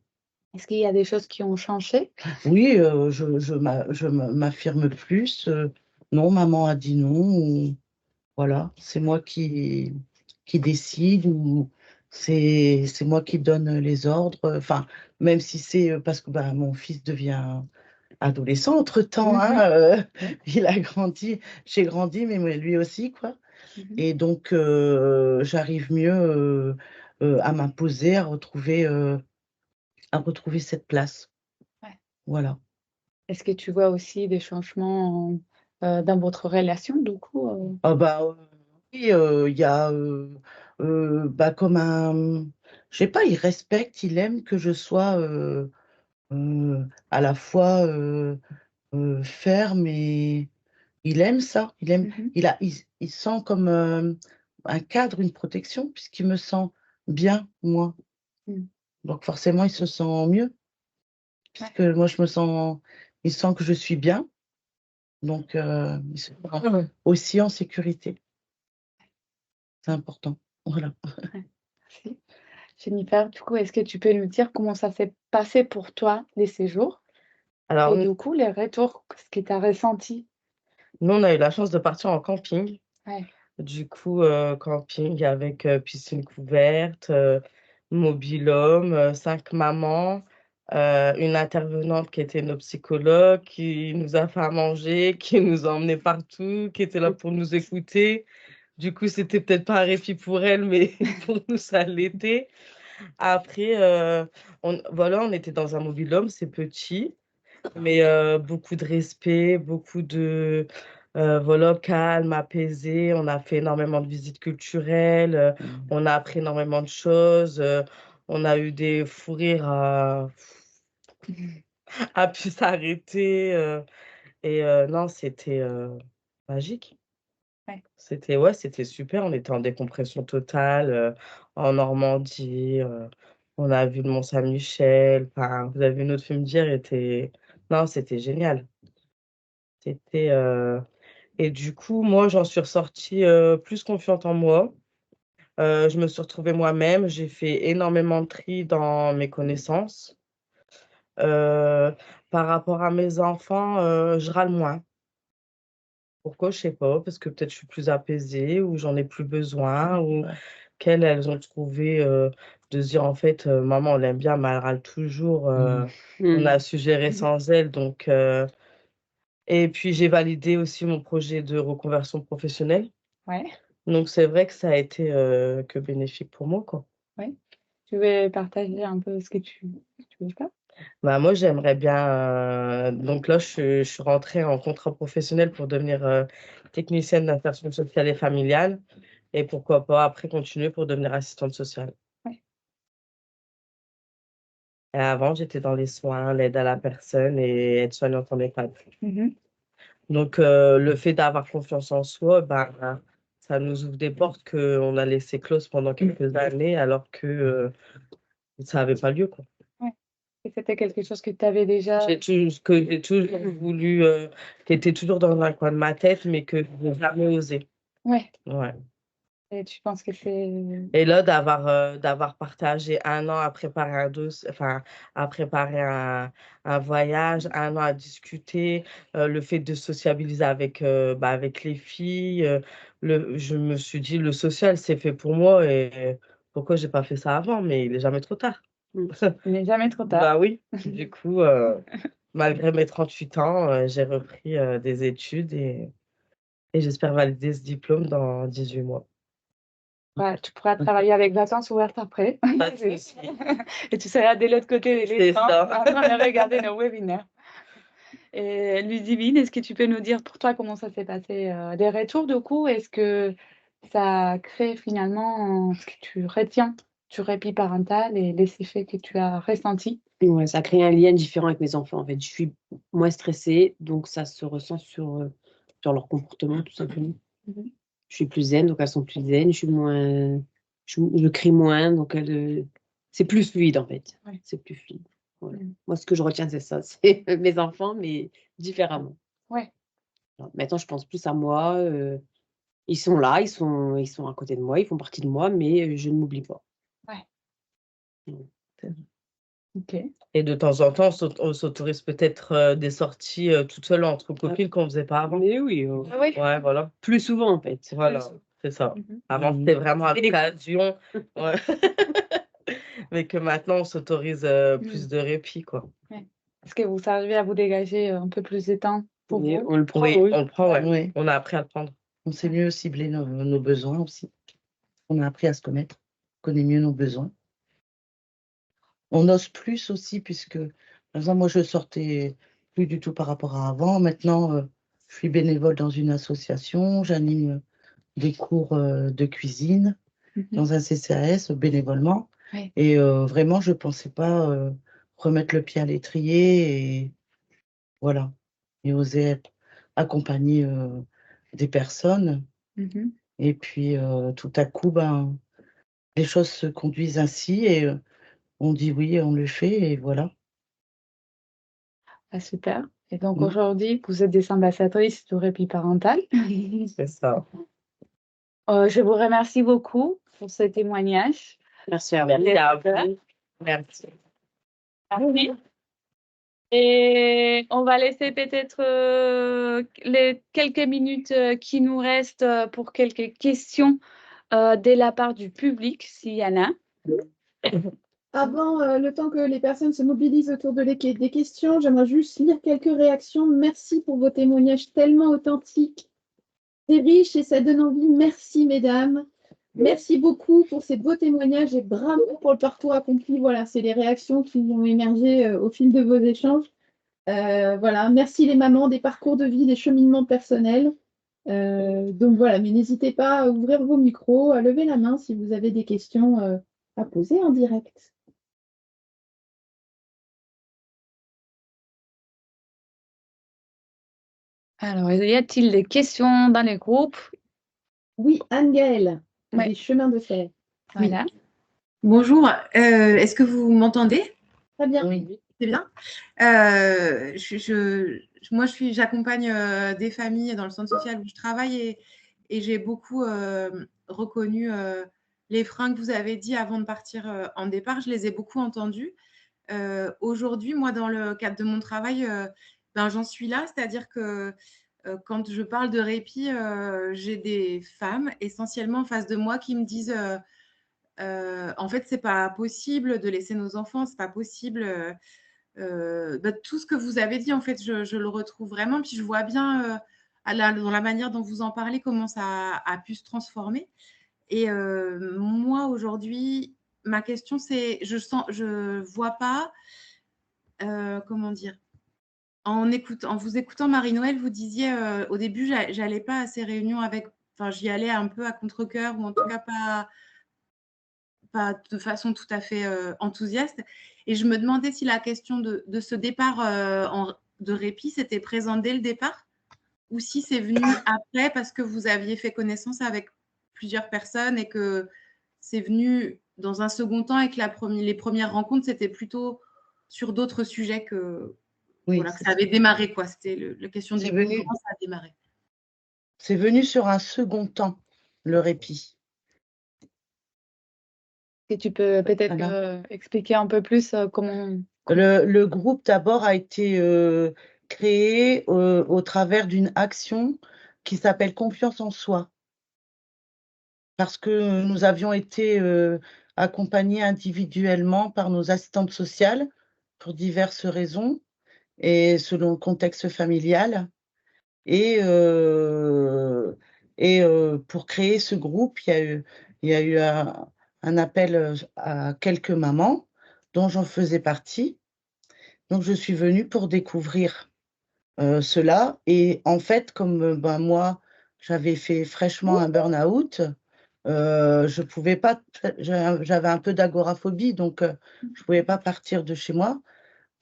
Est-ce qu'il y a des choses qui ont changé? Oui, je m'affirme plus. Non, maman a dit non, ou voilà, c'est moi qui décide, ou c'est moi qui donne les ordres. Enfin, même si c'est parce que mon fils devient adolescent entre-temps, hein, il a grandi, j'ai grandi, mais lui aussi, quoi. Et donc, j'arrive mieux à m'imposer, à retrouver cette place. Ouais. Voilà. Est-ce que tu vois aussi des changements dans votre relation, du coup? Oui, il y a comme je sais pas, il respecte, il aime que je sois à la fois ferme, et il aime ça. Il sent comme un cadre, une protection, puisqu'il me sent bien, moi. Donc forcément, il se sent mieux, puisque moi, il sent que je suis bien. Donc, il se sent aussi en sécurité. C'est important. Voilà. Merci. Jennifer, du coup, est-ce que tu peux nous dire comment ça s'est passé pour toi, les séjours? Alors, Et du coup, les retours, ce que tu as ressenti? nous, on a eu la chance de partir en camping. Ouais. Du coup, camping avec piscine couverte, mobil-home, 5 mamans, une intervenante qui était nos psychologues, qui nous a fait à manger, qui nous a emmenés partout, qui était là pour nous écouter. Du coup, c'était peut-être pas un répit pour elle, mais pour nous, ça l'était. Après, on était dans un mobil-home, c'est petit, mais beaucoup de respect, beaucoup de voilà, calme, apaisé. On a fait énormément de visites culturelles, on a appris énormément de choses, on a eu des fous rires à pu s'arrêter. Et non, c'était magique. Ouais. C'était super. On était en décompression totale en Normandie. On a vu le Mont-Saint-Michel. Enfin, vous avez vu notre film d'hier, non, c'était génial. C'était Et du coup, moi, j'en suis ressortie plus confiante en moi. Je me suis retrouvée moi-même. J'ai fait énormément de tri dans mes connaissances. Euh, Par rapport à mes enfants, je râle moins. Pourquoi? Je sais pas. Parce que peut-être je suis plus apaisée, ou j'en ai plus besoin, ou qu'elles, elles ont trouvé de se dire, en fait, maman, on l'aime bien, mais elle râle toujours. On a su gérer sans elle. Donc, et puis, j'ai validé aussi mon projet de reconversion professionnelle. Ouais. Donc, c'est vrai que ça a été que bénéfique pour moi, quoi. Ouais. Tu veux partager un peu ce que tu veux faire? Moi, j'aimerais bien. Donc là, je suis rentrée en contrat professionnel pour devenir technicienne d'insertion sociale et familiale. Et pourquoi pas après continuer pour devenir assistante sociale. Ouais. Et avant, j'étais dans les soins, l'aide à la personne et aide-soignante en EHPAD. Donc, le fait d'avoir confiance en soi, ça nous ouvre des portes qu'on a laissées closes pendant quelques années, alors que ça n'avait pas lieu, quoi. Ouais. Et c'était quelque chose que tu avais déjà. J'ai toujours voulu, qui était toujours dans un coin de ma tête, mais que je n'ai jamais osé. Ouais. Ouais. Et tu penses que c'est. Et là, d'avoir partagé 1 an à préparer à préparer un voyage, 1 an à discuter, le fait de sociabiliser avec les filles, je me suis dit, le social, c'est fait pour moi, et pourquoi j'ai pas fait ça avant? Mais il n'est jamais trop tard. Il n'est jamais trop tard. Oui, du coup, malgré mes 38 ans, j'ai repris des études, et j'espère valider ce diplôme dans 18 mois. Ouais, tu pourras travailler avec vacances ouvertes après. Pas de souci. Et tu seras de l'autre côté de C'est l'écran ça. en train de regarder nos webinaires. Et Ludivine, est-ce que tu peux nous dire pour toi comment ça s'est passé, des retours du coup? Est-ce que ça crée finalement ce que tu retiens du répit parental et les effets que tu as ressentis? Ouais, ça a créé un lien différent avec mes enfants, en fait. Je suis moins stressée, donc ça se ressent sur leur comportement, tout simplement. Mhm. Je suis plus zen, donc elles sont plus zen. Je crie moins, donc c'est plus fluide, en fait. Ouais. C'est plus fluide. Voilà. Mm. Moi, ce que je retiens, c'est ça. C'est mes enfants, mais différemment. Ouais. Alors, maintenant, je pense plus à moi. Ils sont là, ils sont à côté de moi, ils font partie de moi, mais je ne m'oublie pas. Ouais. Mm. Ok. Et de temps en temps, on s'autorise peut-être des sorties toute seule entre copines qu'on ne faisait pas avant. Mais oui, Ah oui. Ouais, voilà. plus souvent, en fait. Voilà, c'est ça. Mhm. Avant, Mhm. c'était vraiment à C'était les- l'occasion. Ouais. Mais que maintenant, on s'autorise plus de répit, quoi. Est-ce que vous arrivez à vous dégager un peu plus de temps pour Mais vous? on le prend, Oui, oui. on le prend, ouais. Oui. On a appris à le prendre. On sait mieux cibler nos besoins aussi. On a appris à se connaître, on connaît mieux nos besoins. On ose plus aussi, puisque, par exemple, moi, je sortais plus du tout par rapport à avant. Maintenant, je suis bénévole dans une association, j'anime des cours de cuisine Mhm. dans un CCAS bénévolement. Oui. Et vraiment, je ne pensais pas remettre le pied à l'étrier et voilà, et oser accompagner des personnes. Mhm. Et puis, tout à coup, ben, les choses se conduisent ainsi et on dit oui, on le fait et voilà. Ah, super. Et donc Mm. aujourd'hui, vous êtes des ambassadrices du répit parental. C'est ça. Je vous remercie beaucoup pour ce témoignage. Merci à vous. Merci à vous. Merci. Merci. Et on va laisser peut-être les quelques minutes qui nous restent pour quelques questions de la part du public, s'il y en a. Avant le temps que les personnes se mobilisent autour des questions, j'aimerais juste lire quelques réactions. Merci pour vos témoignages tellement authentiques. C'est riche et ça donne envie. Merci, mesdames. Merci beaucoup pour ces beaux témoignages et bravo pour le parcours accompli. Voilà, c'est les réactions qui ont émergé au fil de vos échanges. Voilà, merci les mamans des parcours de vie, des cheminements personnels. Donc voilà, mais n'hésitez pas à ouvrir vos micros, à lever la main si vous avez des questions à poser en direct. Alors, y a-t-il des questions dans les groupes? Oui, Anne-Gaëlle, Ouais. des chemins de fer. Voilà. Bonjour, est-ce que vous m'entendez? Très bien. Oui. C'est bien. Moi, j'accompagne des familles dans le centre social où je travaille et j'ai beaucoup reconnu les freins que vous avez dit avant de partir en départ. Je les ai beaucoup entendus. Aujourd'hui, moi, dans le cadre de mon travail, j'en suis là, c'est-à-dire que quand je parle de répit, j'ai des femmes essentiellement en face de moi qui me disent en fait, c'est pas possible de laisser nos enfants, c'est pas possible. Tout ce que vous avez dit, en fait, je le retrouve vraiment. Puis je vois bien dans la manière dont vous en parlez comment ça a pu se transformer. Et moi, aujourd'hui, ma question, c'est, je vois pas, comment dire, en vous écoutant, Marie-Noël, vous disiez au début, j'allais pas à ces réunions j'y allais un peu à contre-cœur ou en tout cas pas de façon tout à fait enthousiaste. Et je me demandais si la question de ce départ de répit s'était présente dès le départ ou si c'est venu après parce que vous aviez fait connaissance avec plusieurs personnes et que c'est venu dans un second temps et que les premières rencontres, c'était plutôt sur d'autres sujets que ça avait démarré. C'était la question du comment ça a démarré. C'est venu sur un second temps, le répit. Et tu peux peut-être expliquer un peu plus comment... Le groupe d'abord a été créé au travers d'une action qui s'appelle Confiance en soi. Parce que nous avions été accompagnés individuellement par nos assistantes sociales pour diverses raisons et selon le contexte familial. Et pour créer ce groupe, il y a eu un appel à quelques mamans dont j'en faisais partie. Donc, je suis venue pour découvrir cela. Et en fait, comme moi, j'avais fait fraîchement un burn-out, je pouvais pas, j'avais un peu d'agoraphobie, donc je pouvais pas partir de chez moi.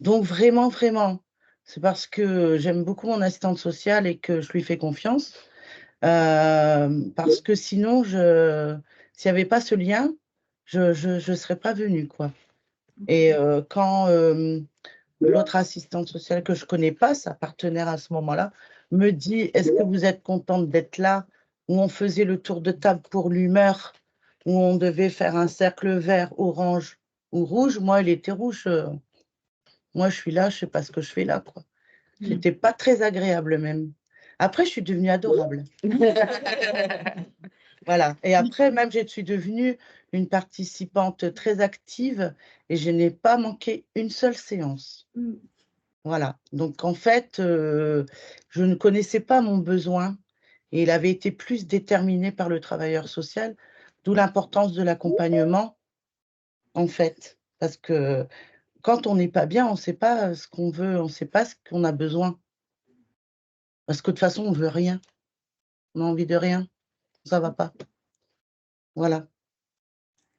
Donc vraiment, vraiment, c'est parce que j'aime beaucoup mon assistante sociale et que je lui fais confiance. Parce que sinon, s'il n'y avait pas ce lien, je serais pas venue, quoi. Et quand l'autre assistante sociale que je connais pas, sa partenaire à ce moment-là, me dit, est-ce que vous êtes contente d'être là, où on faisait le tour de table pour l'humeur, où on devait faire un cercle vert, orange ou rouge. Moi, il était rouge. Moi, je suis là, je sais pas ce que je fais là, quoi. C'était pas très agréable même. Après, je suis devenue adorable. Voilà. Et après, même, je suis devenue une participante très active et je n'ai pas manqué une seule séance. Voilà. Donc, en fait, je ne connaissais pas mon besoin et il avait été plus déterminé par le travailleur social, d'où l'importance de l'accompagnement, en fait. Parce que quand on n'est pas bien, on ne sait pas ce qu'on veut, on ne sait pas ce qu'on a besoin. Parce que de toute façon, on ne veut rien. On a envie de rien. Ça ne va pas. Voilà.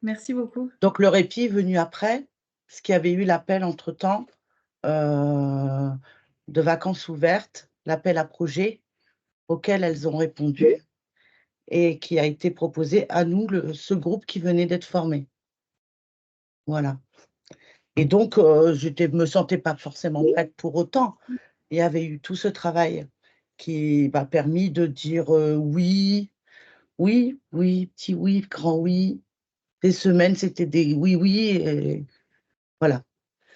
Merci beaucoup. Donc, le répit est venu après, parce qu'il y avait eu l'appel entre-temps de vacances ouvertes, l'appel à projet auquel elles ont répondu et qui a été proposé à nous, ce groupe qui venait d'être formé. Voilà. Et donc, je ne me sentais pas forcément prête pour autant. Il y avait eu tout ce travail qui m'a permis de dire oui, oui, oui, petit oui, grand oui. Des semaines, c'était des oui, oui. Et voilà.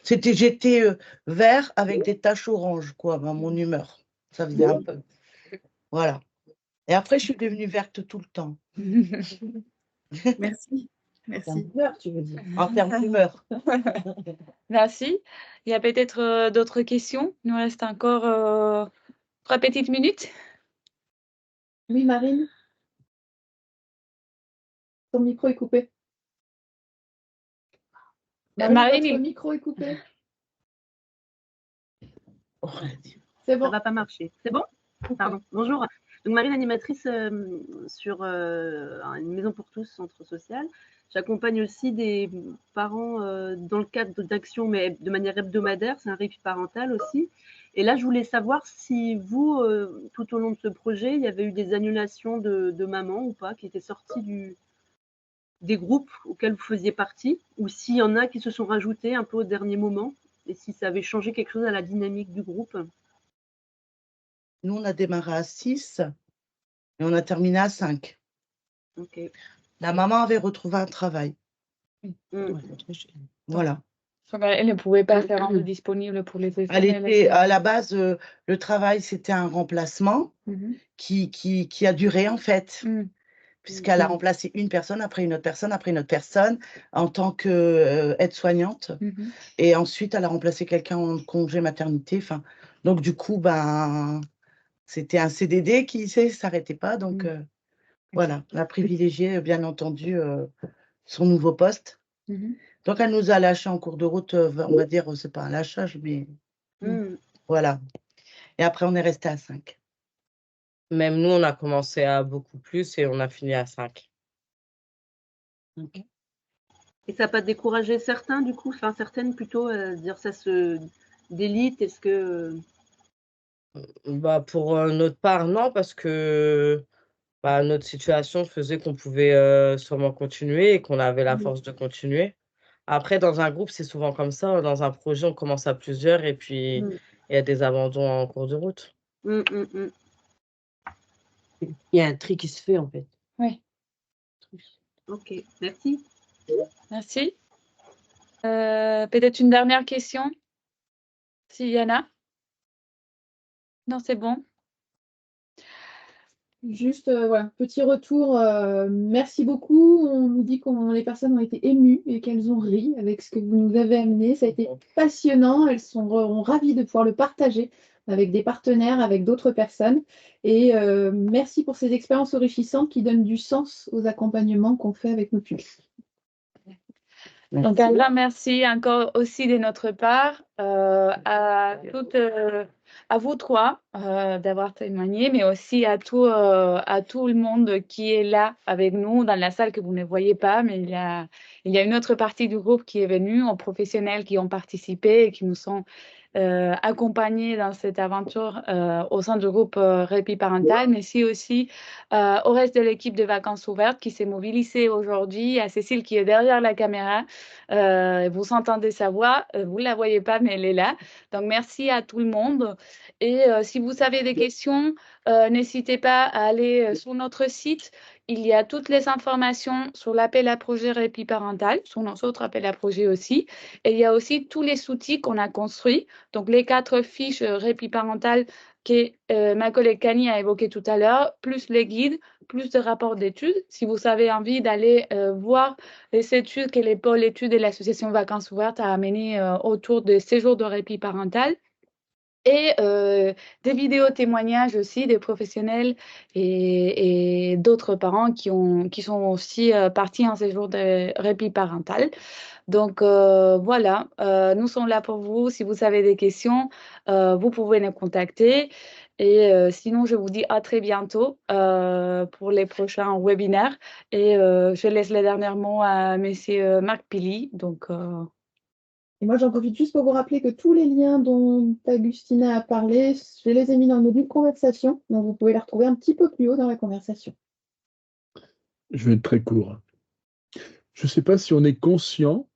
J'étais vert avec des taches oranges, quoi, dans mon humeur. Ça faisait un peu. Voilà. Et après, je suis devenue verte tout le temps. Merci. En Merci. termes d'humeur, tu veux dire. En termes d'humeur. Merci. Il y a peut-être d'autres questions. Il nous reste encore 3 petites minutes. Oui, Marine. Ton micro est coupé. Marine, votre micro est coupé. Oh, C'est Ça bon. va pas marcher. C'est bon? Pardon. Bonjour. Donc, Marie, l'animatrice sur une maison pour tous, centre social. J'accompagne aussi des parents dans le cadre d'actions, mais de manière hebdomadaire. C'est un répit parental aussi. Et là, je voulais savoir si vous, tout au long de ce projet, il y avait eu des annulations de mamans ou pas, qui étaient sorties des groupes auxquels vous faisiez partie, ou s'il y en a qui se sont rajoutés un peu au dernier moment, et si ça avait changé quelque chose à la dynamique du groupe. Nous, on a démarré à 6 et on a terminé à 5. Okay. La maman avait retrouvé un travail. Voilà. Elle ne pouvait pas se rendre disponible pour les Elle était, à la base, le travail, c'était un remplacement qui a duré, en fait, puisqu'elle a remplacé une personne, après une autre personne, après une autre personne, en tant qu'aide-soignante. Et ensuite, elle a remplacé quelqu'un en congé maternité. Donc, du coup, c'était un CDD qui ne s'arrêtait pas. Donc, voilà, on a privilégié, bien entendu, son nouveau poste. Donc, elle nous a lâchés en cours de route, on va dire, c'est pas un lâchage, mais voilà. Et après, on est resté à 5. Même nous, on a commencé à beaucoup plus et on a fini à 5. Okay. Et ça n'a pas découragé certains, du coup, enfin certaines plutôt, dire ça se délite, est-ce que... Pour notre part, non, parce que notre situation faisait qu'on pouvait sûrement continuer et qu'on avait la force de continuer. Après, dans un groupe, c'est souvent comme ça. Dans un projet, on commence à plusieurs et puis il y a des abandons en cours de route. Il y a un tri qui se fait, en fait. Oui. Ok, merci. Merci. Peut-être une dernière question, s'il y en a. Non, c'est bon. Juste, voilà, petit retour. Merci beaucoup. On nous dit que les personnes ont été émues et qu'elles ont ri avec ce que vous nous avez amené. Ça a été passionnant. Elles sont ravies de pouvoir le partager avec des partenaires, avec d'autres personnes. Et merci pour ces expériences enrichissantes qui donnent du sens aux accompagnements qu'on fait avec nos publics. Donc, un grand merci encore aussi de notre part à toutes à vous trois d'avoir témoigné, mais aussi à tout le monde qui est là avec nous dans la salle que vous ne voyez pas, mais il y a une autre partie du groupe qui est venue, aux professionnels qui ont participé et qui nous sont accompagnés dans cette aventure au sein du groupe Répit Parental, mais aussi au reste de l'équipe de Vacances Ouvertes qui s'est mobilisée aujourd'hui, à Cécile qui est derrière la caméra. Vous entendez sa voix, vous ne la voyez pas, mais elle est là. Donc, merci à tout le monde. Et si vous avez des questions, n'hésitez pas à aller sur notre site. Il y a toutes les informations sur l'appel à projet Répit Parental, sur nos autres appels à projet aussi. Et il y a aussi tous les outils qu'on a construits. Donc, les 4 fiches Répit Parental que ma collègue Kani a évoquées tout à l'heure, plus les guides, plus de rapports d'études. Si vous avez envie d'aller voir les études que les pôles études et l'association Vacances Ouvertes a amenées autour des séjours de répit parental, et des vidéos témoignages aussi des professionnels et d'autres parents qui sont aussi partis en séjour de répit parental. Donc voilà, nous sommes là pour vous. Si vous avez des questions, vous pouvez nous contacter. Et sinon, je vous dis à très bientôt pour les prochains webinaires. Et je laisse les derniers mots à M. Marc Pili. Donc, Et moi, j'en profite juste pour vous rappeler que tous les liens dont Agustina a parlé, je les ai mis dans le module conversation. Donc, vous pouvez les retrouver un petit peu plus haut dans la conversation. Je vais être très court. Je ne sais pas si on est conscient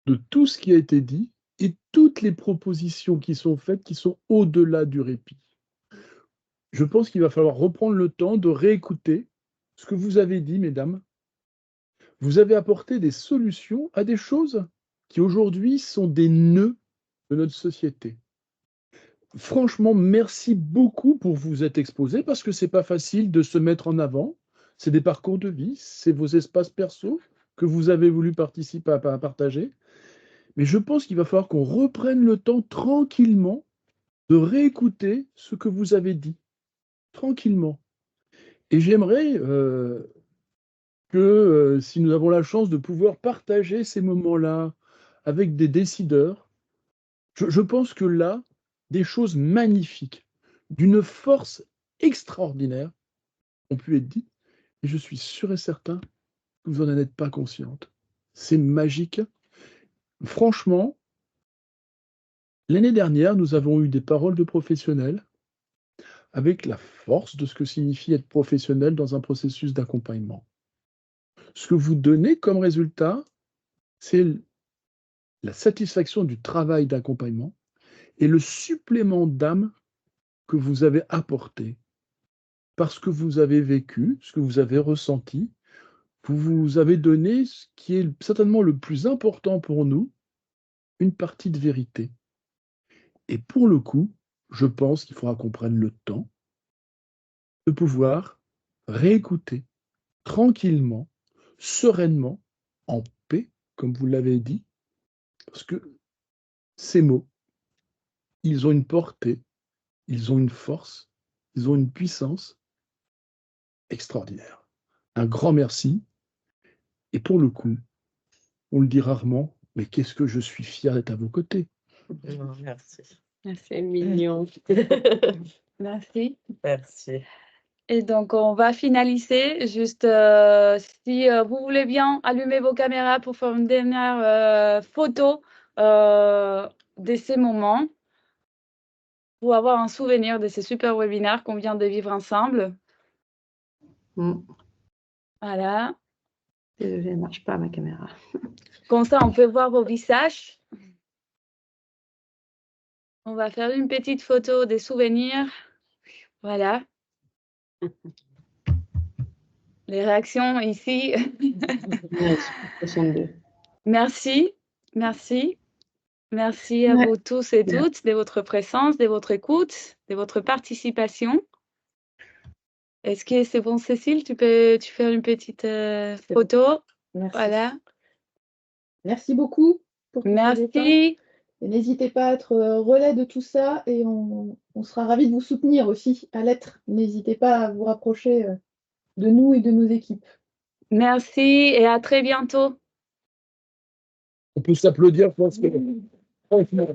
de tout ce qui a été dit et toutes les propositions qui sont faites qui sont au-delà du répit. Je pense qu'il va falloir reprendre le temps de réécouter ce que vous avez dit, mesdames. Vous avez apporté des solutions à des choses qui aujourd'hui sont des nœuds de notre société. Franchement, merci beaucoup pour vous être exposé parce que c'est pas facile de se mettre en avant. C'est des parcours de vie, c'est vos espaces perso que vous avez voulu participer à partager. Mais je pense qu'il va falloir qu'on reprenne le temps tranquillement de réécouter ce que vous avez dit. Tranquillement. Et j'aimerais que si nous avons la chance de pouvoir partager ces moments-là avec des décideurs, je pense que là, des choses magnifiques, d'une force extraordinaire, ont pu être dites, et je suis sûr et certain que vous n'en êtes pas consciente. C'est magique. Franchement, l'année dernière, nous avons eu des paroles de professionnels avec la force de ce que signifie être professionnel dans un processus d'accompagnement. Ce que vous donnez comme résultat, c'est la satisfaction du travail d'accompagnement et le supplément d'âme que vous avez apporté parce que vous avez vécu, ce que vous avez ressenti, vous avez donné ce qui est certainement le plus important pour nous, une partie de vérité. Et pour le coup, je pense qu'il faudra qu'on prenne le temps de pouvoir réécouter tranquillement, sereinement, en paix, comme vous l'avez dit, parce que ces mots, ils ont une portée, ils ont une force, ils ont une puissance extraordinaire. Un grand merci. Et pour le coup, on le dit rarement, mais qu'est-ce que je suis fier d'être à vos côtés. Non, merci. C'est mignon. merci. Merci. Et donc, on va finaliser. Juste, si vous voulez bien allumer vos caméras pour faire une dernière photo de ces moments, pour avoir un souvenir de ces super webinaires qu'on vient de vivre ensemble. Voilà. Désolée, elle ne marche pas, ma caméra. Comme ça, on peut voir vos visages. On va faire une petite photo des souvenirs. Voilà. Les réactions ici. 62. Merci. Merci. Merci à vous tous et toutes de votre présence, de votre écoute, de votre participation. Est-ce que c'est bon, Cécile? Tu peux faire une petite photo? Merci. Voilà. Merci beaucoup pour tout ce temps. Merci. Et n'hésitez pas à être relais de tout ça et on sera ravis de vous soutenir aussi à l'être. N'hésitez pas à vous rapprocher de nous et de nos équipes. Merci et à très bientôt. On peut s'applaudir parce que franchement,